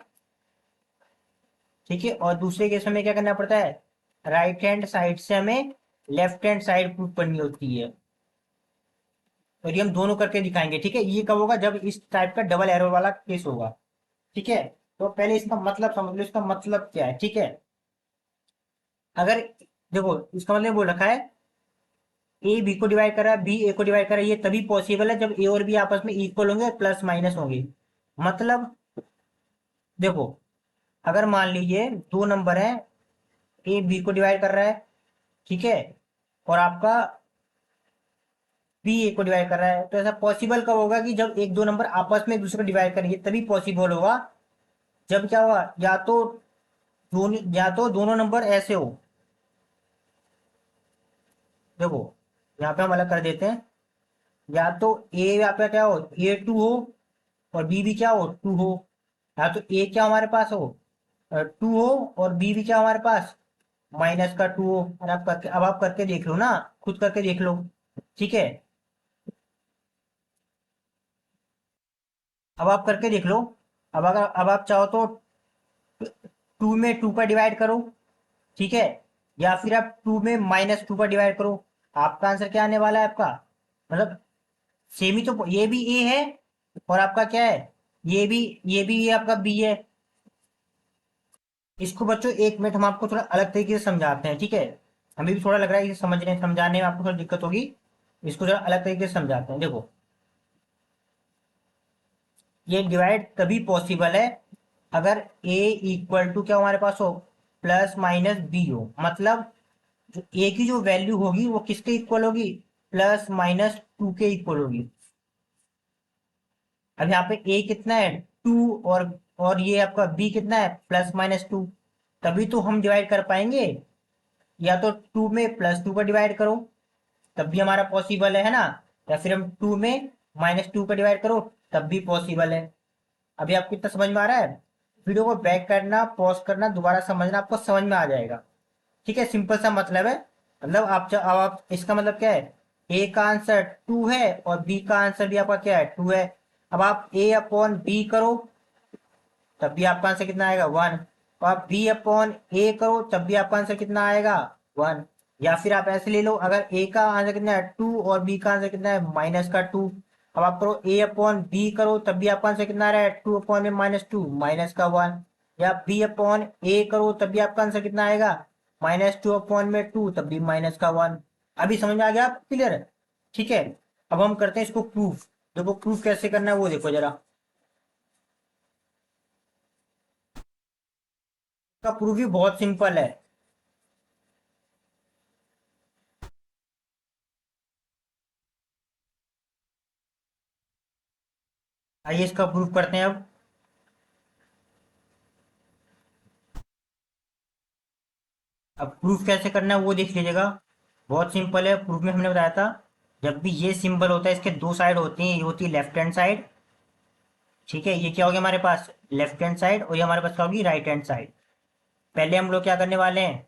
ठीक है। और दूसरे केस में हमें क्या करना पड़ता है, राइट हैंड साइड से हमें लेफ्ट हैंड साइड प्रूफ करनी होती है। और ये हम दोनों करके दिखाएंगे, ठीक है। ये कब होगा, जब इस टाइप का डबल एरो वाला केस होगा, ठीक है। तो पहले इसका मतलब समझ लो, इसका मतलब क्या है, ठीक है। अगर देखो इसका मतलब बोल रखा है ए बी को डिवाइड कर रहा है, बी ए को डिवाइड कर रहा है, ये तभी पॉसिबल है जब ए और बी आपस में इक्वल होंगे, प्लस माइनस होंगे। मतलब देखो अगर मान लीजिए दो नंबर है, ए बी को डिवाइड कर रहा है, ठीक है, और आपका बी ए को डिवाइड कर रहा है, तो ऐसा पॉसिबल कब होगा कि जब एक दो नंबर आपस में एक दूसरे को डिवाइड करेंगे, तभी पॉसिबल होगा। जब क्या होगा, या तो दोनों नंबर ऐसे हो, देखो यहाँ पे हम अलग कर देते हैं, या तो ए यहाँ पे क्या हो, ए टू हो, और बी भी क्या हो, टू हो। या तो ए क्या हमारे पास हो, टू हो, और बी भी क्या हमारे पास माइनस का टू हो। और आप करके, अब आप करके देख लो ना, खुद करके देख लो, ठीक है। अब आप करके देख लो, अब आप चाहो तो टू में टू पर डिवाइड करो, ठीक है, या फिर आप टू में माइनस टू पर डिवाइड करो। आपका आंसर क्या आने वाला है आपका, मतलब सेम ही तो, ये भी ए है और आपका क्या है, ये भी ये आपका बी है। इसको बच्चों एक मिनट हम आपको थोड़ा अलग तरीके से समझाते हैं, ठीक है। हमें भी थोड़ा लग रहा है कि समझाने में आपको थोड़ी दिक्कत होगी, इसको थोड़ा अलग तरीके से समझाते हैं। देखो ये डिवाइड तभी पॉसिबल है अगर ए इक्वल टू क्या हमारे पास हो, प्लस माइनस बी हो। मतलब जो ए की जो वैल्यू होगी वो किसके इक्वल होगी, प्लस माइनस टू के इक्वल होगी। अब यहाँ पे ए कितना है, टू, और ये आपका बी कितना है, प्लस माइनस टू। तभी तो हम डिवाइड कर पाएंगे, या तो टू में प्लस टू पर डिवाइड करो तब भी हमारा पॉसिबल है ना, या फिर हम टू में माइनस टू पर डिवाइड करो तब भी पॉसिबल है। अभी आपको इतना समझ में आ रहा है, वीडियो को बैक करना, पॉज करना, दोबारा समझना, आपको समझ में आ जाएगा, ठीक है। सिंपल सा मतलब है, मतलब अब आप इसका मतलब क्या है, ए का आंसर टू है और बी का आंसर भी आपका क्या है, टू है। अब आप ए अपॉन बी करो तब भी आपका आंसर कितना आएगा, वन। तो आप बी अपॉन ए करो तब भी आपका आंसर कितना आएगा 1। या फिर आप ऐसे ले लो, अगर ए का आंसर कितना है 2 और बी का आंसर कितना है -2, अब आप करो ए अपॉन बी करो तब भी आपका आंसर कितना आ रहा है 2 अपॉन में -2 -1। या बी अपॉन ए करो तब भी आपका आंसर कितना आएगा -2 अपॉन में 2 तब भी -1। अभी समझ में आ गया आप? क्लियर? ठीक है, अब हम करते हैं इसको प्रूफ। देखो प्रूफ कैसे करना है वो देखो जरा। इसका प्रूफ भी बहुत सिंपल है। आइए इसका प्रूफ करते हैं अब प्रूफ कैसे करना है वो देख लीजिएगा। बहुत सिंपल है, प्रूफ में हमने बताया था जब भी ये सिंबल होता है इसके दो साइड होती हैं, ये होती है लेफ्ट हैंड साइड, ठीक है, ये क्या हो गया हमारे पास लेफ्ट हैंड साइड, और ये हमारे पास क्या होगी राइट हैंड साइड। पहले हम लोग क्या करने वाले हैं,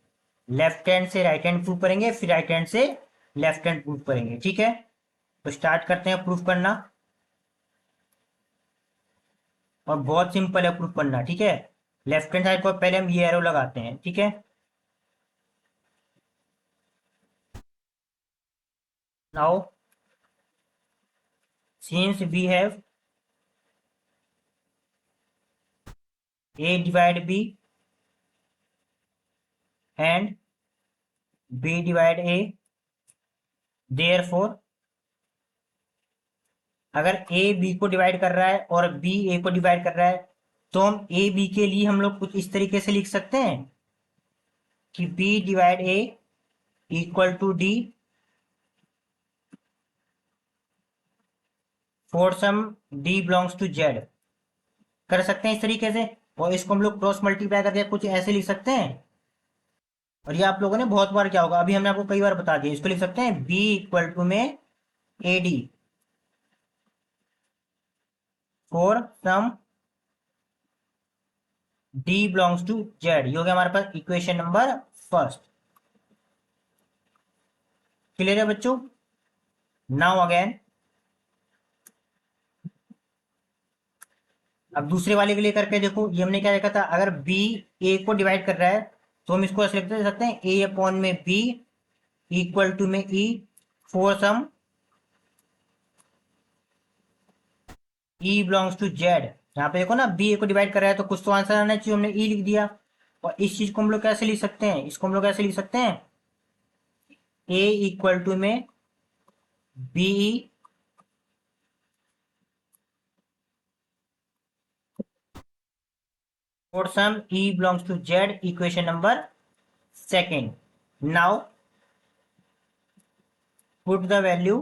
लेफ्ट हैंड से राइट हैंड प्रूफ करेंगे, फिर राइट हैंड से लेफ्ट हैंड प्रूफ करेंगे, ठीक है। तो स्टार्ट करते हैं प्रूफ करना, और बहुत सिंपल है प्रूफ करना, ठीक है। लेफ्ट हैंड साइड को पहले हम ये एरो लगाते हैं, ठीक है। Now since we have a divide b and b divide a, therefore अगर a b को डिवाइड कर रहा है और b a को डिवाइड कर रहा है तो हम a b के लिए हम लोग कुछ इस तरीके से लिख सकते हैं कि b divide a equal to d for some d belongs to z। कर सकते हैं इस तरीके से, और इसको हम लोग क्रॉस मल्टीप्लाई करके कुछ ऐसे लिख सकते हैं। और ये आप लोगों ने बहुत बार क्या होगा, अभी हमने आपको कई बार बता दिया, इसको लिख सकते हैं b इक्वल टू में ad for some d belongs to z। ये हो गया हमारे पास इक्वेशन नंबर फर्स्ट। क्लियर है बच्चों? नाउ अगेन अब दूसरे वाले के लिए करके देखो, ये हमने क्या देखा था, अगर b a को डिवाइड कर रहा है तो हम इसको ऐसे लिख सकते हैं a अपॉन में b इक्वल टू में e for some e belongs to z। यहाँ पे देखो ना b a को डिवाइड कर रहा है तो कुछ तो आंसर आना चाहिए, हमने e लिख दिया। और इस चीज को हम लोग कैसे लिख सकते हैं, इसको हम लोग कैसे लिख सकते हैं a इक्वल टू में b for some e belongs to z, equation number second. Now put the value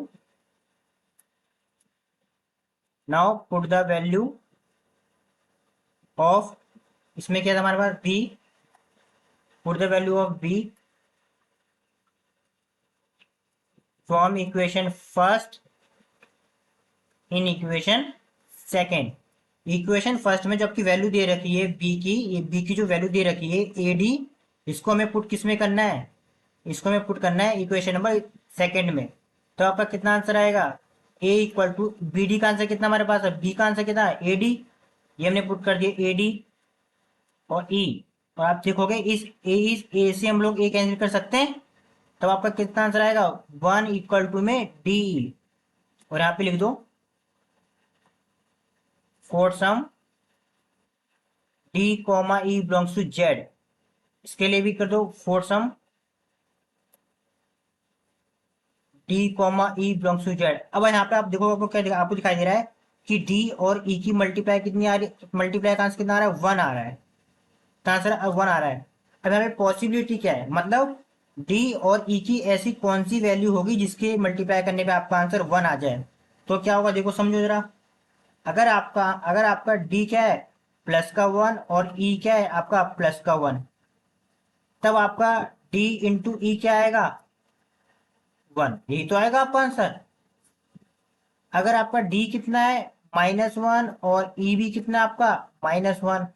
now put the value of, इसमें क्या था हमारे पास b, put the value of b from equation first in equation second. Equation first में जो आपकी value दे रखी है बी की, ये बी की जो वैल्यू दे रखी है ए डी, इसको हमें पुट किस में करना है, इसको हमें पुट करना है इक्वेशन नंबर सेकेंड में। तो आपका कितना आंसर आएगा, ए इक्वल टू बी डी का आंसर कितना हमारे पास है, बी का आंसर कितना है ए डी, ये हमने पुट कर दिया ए डी और ई। और आप देखोगे इस ए से हम लोग ए कैंसिल कर सकते हैं, तब आपका कितना आंसर आएगा 1 इक्वल टू में डी। और यहाँ पे लिख दो for some D comma E belongs to Z, इसके लिए भी कर दो for some D comma E belongs to Z. अब यहाँ पे आप देखो, आपको क्या आपको दिखाई दे रहा है कि डी और ई की मल्टीप्लाई कितनी आ रही है, मल्टीप्लाई का आंसर कितना आ रहा है 1 आ रहा है, का आंसर 1 आ रहा है। अब यहाँ पे पॉसिबिलिटी क्या है, मतलब डी और ई की ऐसी कौन सी वैल्यू होगी जिसके मल्टीप्लाई करने पे आपका आंसर 1 आ जाए। तो क्या होगा देखो समझो जरा, अगर आपका डी क्या है प्लस का 1 और ई क्या है आपका प्लस का 1, तब आपका डी इंटू ई क्या आएगा 1, यही तो आएगा आपका आंसर। अगर आपका डी कितना है -1 और ई भी कितना आपका -1,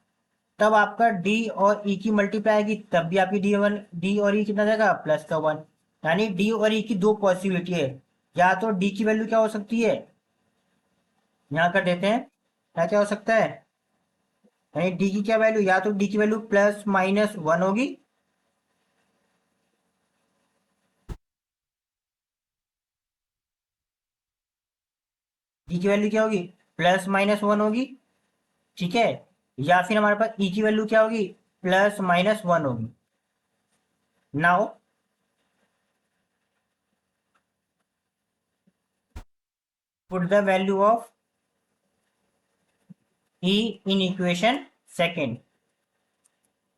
तब आपका डी और ई की मल्टीप्लाई आएगी तब भी आपकी डी और ई कितना जाएगा प्लस का 1। यानी डी और ई की दो पॉसिबिलिटी है, या तो डी की वैल्यू क्या हो सकती है, यहाँ कर देते हैं क्या क्या हो सकता है, यानी डी की क्या वैल्यू, या तो डी की वैल्यू प्लस माइनस वन होगी, डी की वैल्यू क्या होगी, प्लस माइनस वन होगी, ठीक है। या फिर हमारे पास ई की वैल्यू क्या होगी, प्लस माइनस वन होगी। Now put the value of E in equation second.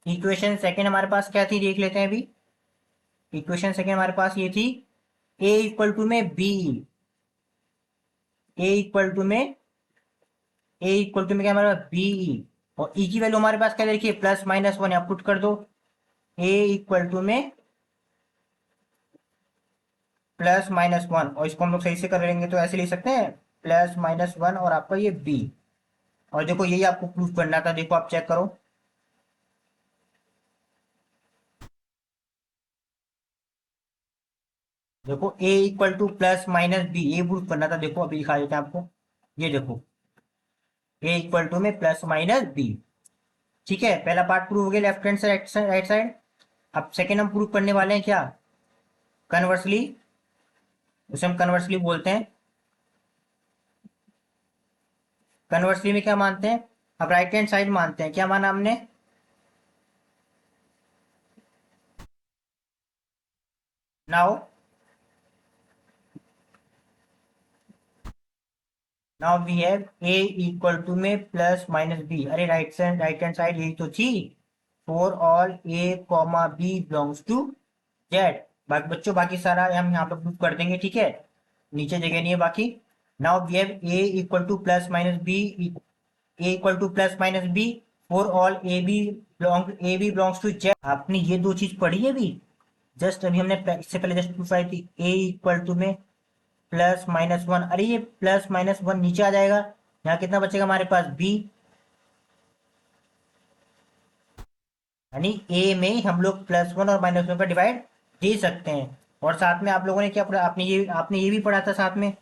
Equation second हमारे पास क्या थी, देख लेते हैं अभी। इक्वेशन सेकेंड हमारे पास ये थी, ए इक्वल टू में बी, ए इक्वल टू में, ए इक्वल टू में क्या हमारे पास बीई, और ई की वैल्यू हमारे पास क्या देखिए, प्लस माइनस वन, यहाँ पुट कर दो। ए इक्वल टू में प्लस माइनस वन, और इसको हम लोग सही से कर लेंगे तो ऐसे लिख सकते हैं, प्लस माइनस वन और आपका ये बी। और देखो यही आपको प्रूफ करना था, देखो आप चेक करो। देखो A equal to plus minus B, ये प्रूफ करना था, देखो अभी दिखा देते हैं आपको। ये देखो ए इक्वल टू में प्लस माइनस बी, ठीक है। पहला पार्ट प्रूव हो गया, left hand side right side. अब सेकेंड हम प्रूव करने वाले हैं क्या, कन्वर्सली, उसे हम कन्वर्सली बोलते हैं। कन्वर्सली में क्या मानते हैं, अब राइट हैंड साइड मानते हैं, क्या माना हमने, now now we have A equal to में प्लस माइनस बी, अरे राइट हैंड साइड यही तो थी, for all A comma B belongs to Z. बाकी बच्चों बाकी सारा हम यहाँ पे प्रूफ कर देंगे, ठीक है, नीचे जगह नहीं है बाकी। Now we have A equal to plus minus B, A equal to plus minus B for all A B belongs to Z. आपने ये दो चीज पढ़ी है अभी, जस्ट अभी हमने इससे पहले जस्ट प्रूफ आई थी, ए इक्वल टू में प्लस माइनस वन, अरे ये प्लस माइनस वन नीचे आ जाएगा, यहाँ कितना बचेगा हमारे पास बी, यानी ए में हम लोग प्लस वन और माइनस वन का डिवाइड दे सकते हैं। और साथ में आप लोगों ने क्या पढ़ा, आपने ये भी पढ़ा था साथ में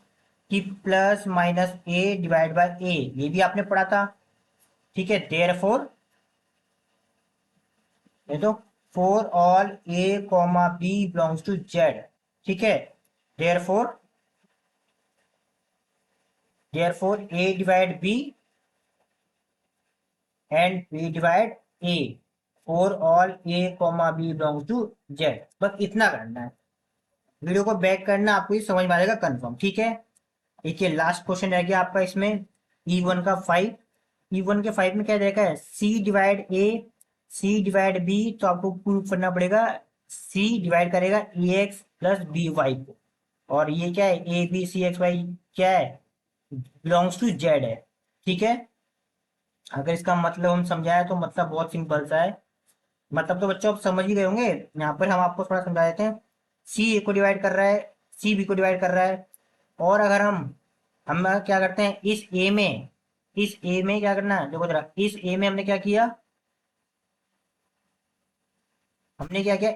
कि plus minus A divide by A, ये भी आपने पढ़ा था, ठीक है। देयरफॉर ये तो for all A comma B belongs to Z, ठीक है। Therefore therefore A divide B and B divide A for all A comma B belongs to Z, बस इतना करना है। वीडियो को बैक करना, आपको ये समझ में आ जाएगा कंफर्म, ठीक है। देखिए लास्ट क्वेश्चन रह गया आपका इसमें, ई वन का फाइव, ई वन के फाइव में क्या देखा है, C divide A C divide B, तो आपको प्रूव करना पड़ेगा सी डिवाइड करेगा A X plus B Y को, और ये क्या है, A B C X Y क्या है, बिलोंग्स टू जेड है, ठीक है। अगर इसका मतलब हम समझाए तो मतलब बहुत सिंपल सा है, मतलब तो बच्चों आप समझ ही गए होंगे। यहाँ पर हम आपको थोड़ा समझा देते हैं, सी ए को डिवाइड कर रहा है, सी बी को डिवाइड कर रहा है, और अगर हम क्या करते हैं, इस ए में क्या करना है, देखो जरा, इस ए में हमने क्या किया, हमने क्या किया,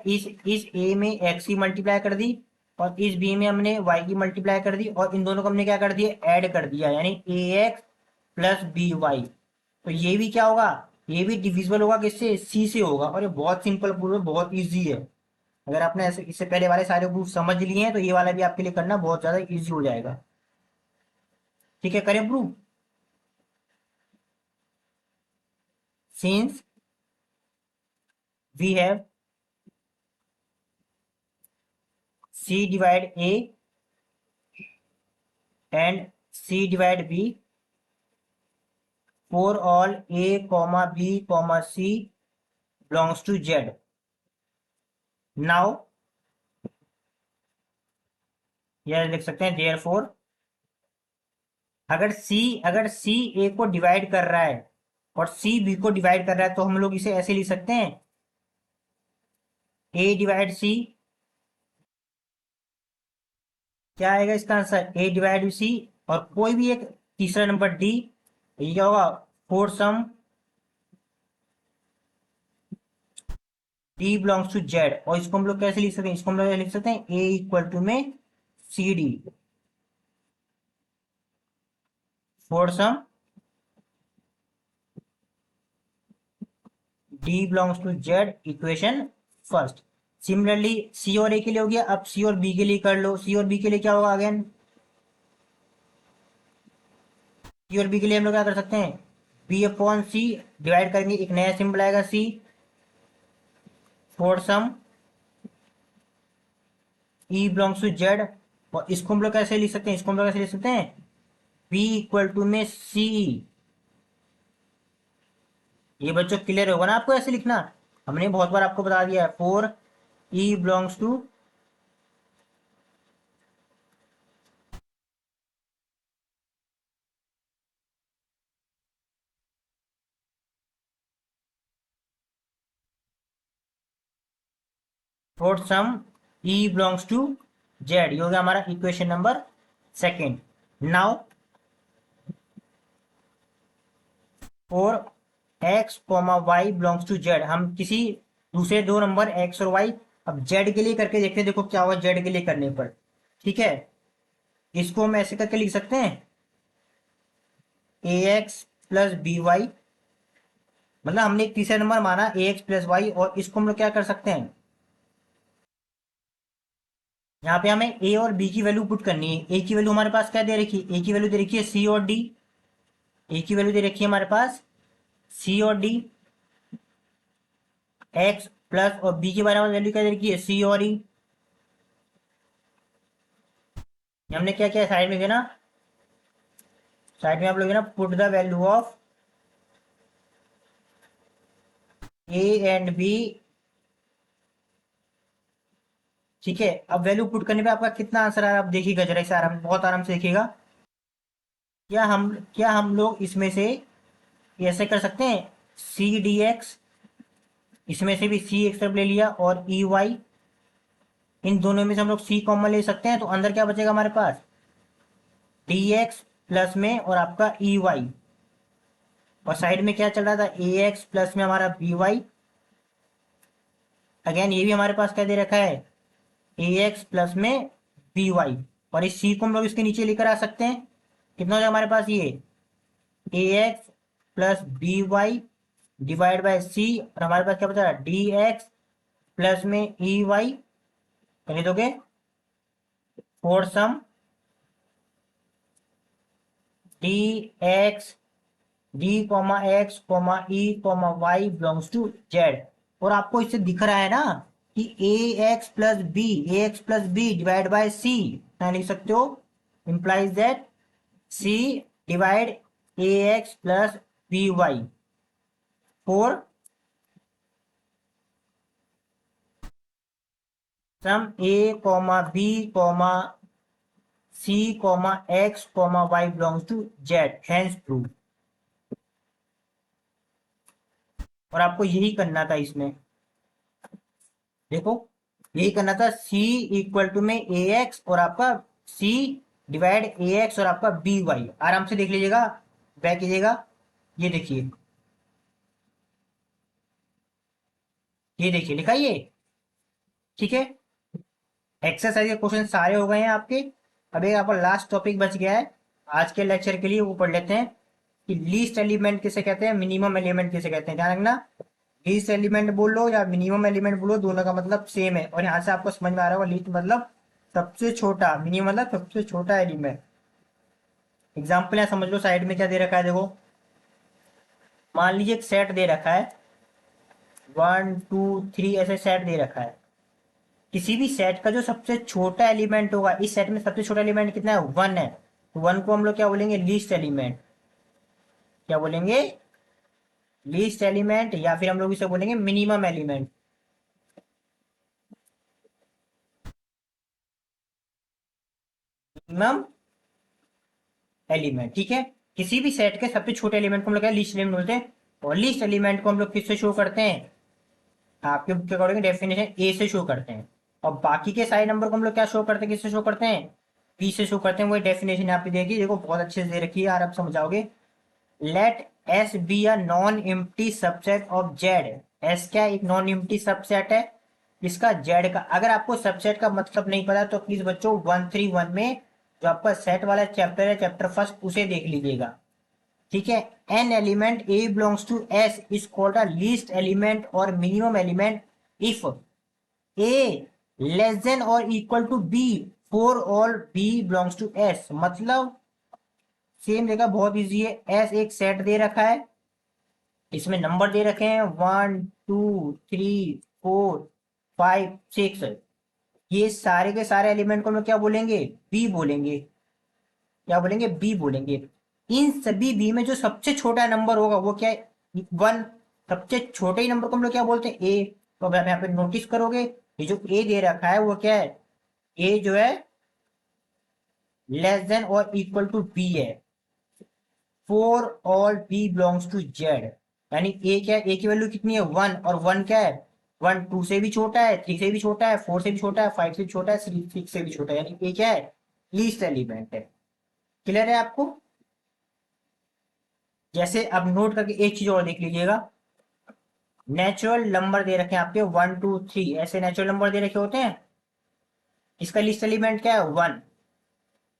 इस ए में एक्स की मल्टीप्लाई कर दी, और इस बी में हमने वाई की मल्टीप्लाई कर दी, और इन दोनों को हमने क्या कर दिया, ऐड कर दिया, यानी ए एक्स प्लस बी वाई। तो ये भी क्या होगा, ये भी डिविजिबल होगा किससे, सी से होगा, और ये बहुत सिंपल प्रूफ है, बहुत ईजी है। अगर आपने ऐसे इससे पहले वाले सारे प्रूफ समझ लिए हैं तो ये वाला भी आपके लिए करना बहुत ज्यादा ईजी हो जाएगा, ठीक है। करें proof, since we have C divide A and C divide B for all A comma B comma C belongs to Z. Now यह लिख सकते हैं, देयरफॉर अगर सी ए को डिवाइड कर रहा है और सी बी को डिवाइड कर रहा है, तो हम लोग इसे ऐसे लिख सकते हैं, ए डिवाइड सी, क्या आएगा इसका आंसर, ए डिवाइड सी, और कोई भी एक तीसरा नंबर डी, ये क्या होगा, for some D belongs to Z. और इसको हम लोग कैसे लिख सकते हैं, इसको हम लोग लिख सकते हैं ए इक्वल टू में C D, for some D belongs to Z equation first. Similarly C और ए के लिए हो गया, अब सी और बी के लिए कर लो। सी और बी के लिए क्या होगा अगेन, सी और बी के लिए हम लोग क्या कर सकते हैं, बी अपॉन सी डिवाइड करेंगे, एक नया सिंबल आएगा C for some E belongs to Z. और इसको हम लोग कैसे लिख सकते हैं, इसको हम लोग कैसे लिख सकते हैं, बी इक्वल टू में सी। ये बच्चों क्लियर होगा ना आपको ऐसे लिखना, हमने बहुत बार आपको बता दिया है। For E belongs to for some E belongs to Z, ये हो गया हमारा equation number second. Now for X comma Y belongs to Z, हम किसी दूसरे दो नंबर एक्स और वाई अब जेड के लिए करके देखते हैं, देखो क्या हुआ जेड के लिए करने पर। ठीक है, इसको हम ऐसे करके लिख सकते हैं ए एक्स प्लस बी वाई, मतलब हमने एक तीसरा नंबर माना ए एक्स प्लस वाई, और इसको हम लोग क्या कर सकते हैं, यहाँ पे हमें ए और बी की वैल्यू पुट करनी है। ए की वैल्यू हमारे पास क्या दे रखी है, ए की वैल्यू दे रखी है सी और डी, ए की वैल्यू दे रखी है हमारे पास सी और डी एक्स प्लस, और बी के बारे में वैल्यू क्या दे रखी है सी और ई। हमने क्या किया साइड में देना, साइड में आप लोग ना put the value of A and B. ठीक है, अब वैल्यू पुट करने पे आपका कितना आंसर आ रहा है आप देखिएगा जरा, इसे आराम बहुत आराम से देखिएगा। क्या हम लोग इसमें से ऐसे कर सकते हैं सी डी एक्स, इसमें से भी सी एक्स ले लिया, और ई वाई, इन दोनों में से हम लोग सी कॉमन ले सकते हैं, तो अंदर क्या बचेगा हमारे पास डी एक्स प्लस में और आपका ई वाई, और साइड में क्या चल रहा था ए एक्स प्लस में हमारा बी वाई। अगेन ये भी हमारे पास क्या दे रखा है ए एक्स प्लस में बी वाई, और इस सी को हम लोग इसके नीचे लेकर आ सकते हैं। कितना हो जाएगा हमारे पास ये A X plus B Y divide by C, और हमारे पास क्या बचा डी एक्स प्लस में ई वाई, कर दोगे for some D X D comma X comma E comma Y belongs to Z. और आपको इससे दिख रहा है ना कि A X plus B divide by C, क्या लिख सकते हो, implies that C divide A X plus B Y for some A comma B comma C comma X comma Y belongs to Z, hence prove. और आपको यही करना था इसमें, देखो यही करना था सी इक्वल टू में ए एक्स और आपका सी डिवाइड ए एक्स और आपका बी वाई। आराम से देख लीजिएगा, बैक कीजिएगा, ये देखिए, ये देखिए लिखा ये। ठीक है, एक्सरसाइज के क्वेश्चन सारे हो गए हैं आपके। अब एक आपका लास्ट टॉपिक बच गया है आज के लेक्चर के लिए, वो पढ़ लेते हैं कि लीस्ट एलिमेंट किसे कहते हैं, मिनिमम एलिमेंट किसे कहते हैं। ध्यान रखना, लीस्ट एलिमेंट बोलो या मिनिमम एलिमेंट बोलो, दोनों का मतलब सेम है। और यहाँ से आपको समझ में आ रहा होगा लीस्ट मतलब सबसे छोटा, मिनिमम मतलब सबसे छोटा एलिमेंट। एग्जाम्पल यहाँ समझ लो, साइड में क्या दे रखा है देखो, मान लीजिए एक सेट दे रखा है 1 2 3 ऐसे सेट दे रखा है। किसी भी सेट का जो सबसे छोटा एलिमेंट होगा, इस सेट में सबसे छोटा एलिमेंट कितना है 1 है, तो 1 को हम लोग क्या बोलेंगे लीस्ट एलिमेंट, क्या बोलेंगे लीस्ट एलिमेंट, या फिर हम लोग इसे बोलेंगे मिनिमम एलिमेंट। मिनिमम एलिमेंट, ठीक है। किसी भी सेट के सबसे छोटे एलिमेंट को हम लोग क्या लीस्ट एलिमेंट बोलते हैं, और लीस्ट एलिमेंट को हम लोग किससे शो करते हैं, आपके बुक के अकॉर्डिंग डेफिनेशन ए से शो करते हैं। और बाकी के सारे नंबर को हम लोग क्या शो करते हैं, किससे शो करते हैं, पी से शो करते हैं। वही डेफिनेशन यहाँ पे देखिए, देखो बहुत अच्छे से दे रखी है यार, आप समझाओगे। Let S be a non empty subset of Z, S क्या एक नॉन एम्प्टी सबसेट है इसका जेड का। अगर आपको सबसेट का मतलब नहीं पता तो प्लीज बच्चों 131 में जो आपका सेट वाला चैप्टर है, चैप्टर फर्स्ट, उसे देख लीजिएगा। ठीक है। An element A belongs to S is called a least element और minimum element if A less than और equal to B for all B belongs to S. मतलब सेम जगह, बहुत इजी है। एस एक सेट दे रखा है, इसमें नंबर दे रखे हैं 1 2 3 4 5 6। ये सारे के सारे एलिमेंट को हम लोग क्या बोलेंगे, बी बोलेंगे। क्या बोलेंगे, बी बोलेंगे। इन सभी बी में जो सबसे छोटा नंबर होगा वो क्या है, 1। सबसे छोटे ही नंबर को हम लोग क्या बोलते हैं, ए। तो अब आप यहाँ पे नोटिस करोगे, ये जो ए दे रखा है वो क्या है, ए जो है लेस देन और इक्वल टू बी है for all B belongs to Z. यानी ए क्या है, ए की वैल्यू कितनी है 1, और 1 क्या है, 1 2 से भी छोटा है, 3 से भी छोटा है, 4 से भी छोटा है, 5 से भी छोटा है, 6 से भी छोटा है। यानी ए क्या है, लीस्ट एलिमेंट है। क्लियर है आपको। जैसे अब नोट करके एक चीज और देख लीजिएगा, नेचुरल नंबर दे रखे हैं आपके 1 2 3, ऐसे नेचुरल नंबर दे रखे होते हैं। इसका लिस्ट एलिमेंट क्या है, 1।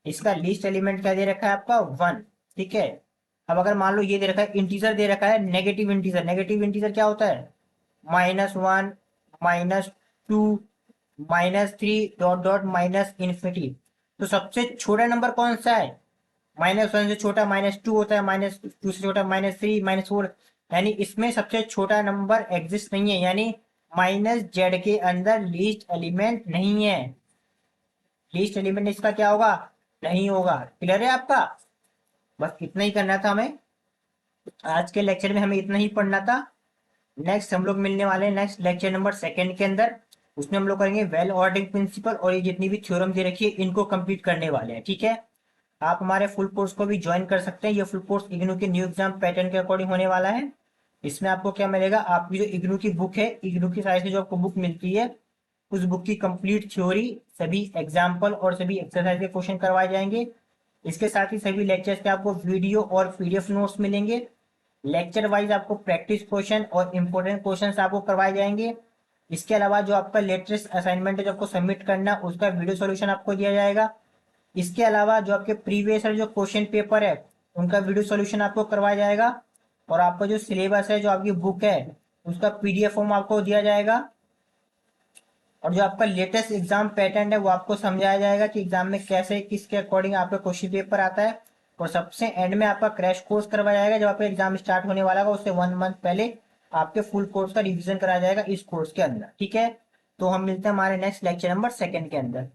इसका लिस्ट एलिमेंट क्या दे रखा है आपका, 1। ठीक है। अब अगर मान लो ये दे रखा है इंटीजर, दे रखा है नेगेटिव इंटीजर। नेगेटिव इंटीजर क्या होता है, -1 -2 -3 डॉट डॉट माइनस इन्फिनिटी। तो सबसे छोटा नंबर कौन सा है, -1 से छोटा -2 होता है, -2 से छोटा -3 -4। यानी इसमें सबसे छोटा नंबर एग्जिस्ट नहीं है, यानी -z के अंदर लीस्ट एलिमेंट नहीं है। लीस्ट एलिमेंट इसका क्या होगा, नहीं होगा। क्लियर है आपका। बस इतना ही करना था हमें आज के लेक्चर में, हमें इतना ही पढ़ना था। नेक्स्ट हम लोग मिलने वाले हैं नेक्स्ट लेक्चर नंबर 2 के अंदर। उसमें हम लोग करेंगे वेल ऑर्डरिंग प्रिंसिपल, और ये जितनी भी थ्योरम दे रखी है इनको कंप्लीट करने वाले हैं। ठीक है। आप हमारे फुल कोर्स को भी ज्वाइन कर सकते हैं। ये फुल कोर्स इग्नू के न्यू एग्जाम पैटर्न के अकॉर्डिंग होने वाला है। इसमें आपको क्या मिलेगा, आपकी जो इग्नू की बुक है, इग्नू की साइड से जो आपको बुक मिलती है, उस बुक की कंप्लीट थ्योरी, सभी एग्जाम्पल और सभी एक्सरसाइज के क्वेश्चन करवाए जाएंगे। इसके साथ ही सभी लेक्चर्स के आपको वीडियो और पीडीएफ नोट्स मिलेंगे। लेक्चर वाइज आपको प्रैक्टिस क्वेश्चन और इंपॉर्टेंट क्वेश्चन आपको करवाए जाएंगे। इसके अलावा जो आपका लेटेस्ट असाइनमेंट है जो आपको सबमिट करना, उसका वीडियो सॉल्यूशन आपको दिया जाएगा। इसके अलावा जो आपके प्रीवियस ईयर जो क्वेश्चन पेपर है उनका वीडियो सॉल्यूशन आपको करवाया जाएगा। और आपका जो सिलेबस है, जो आपकी बुक है, उसका पीडीएफ फॉर्म आपको दिया जाएगा। और जो आपका लेटेस्ट एग्जाम पैटर्न है वो आपको समझाया जाएगा कि एग्जाम में कैसे किसके अकॉर्डिंग आपका क्वेश्चन पेपर आता है। और सबसे एंड में आपका क्रैश कोर्स करवाया जाएगा। जब आपका एग्जाम स्टार्ट होने वाला होगा उससे 1 मंथ पहले आपके फुल कोर्स का रिवीजन कराया जाएगा इस कोर्स के अंदर। ठीक है। तो हम मिलते हैं हमारे नेक्स्ट लेक्चर नंबर 2 के अंदर।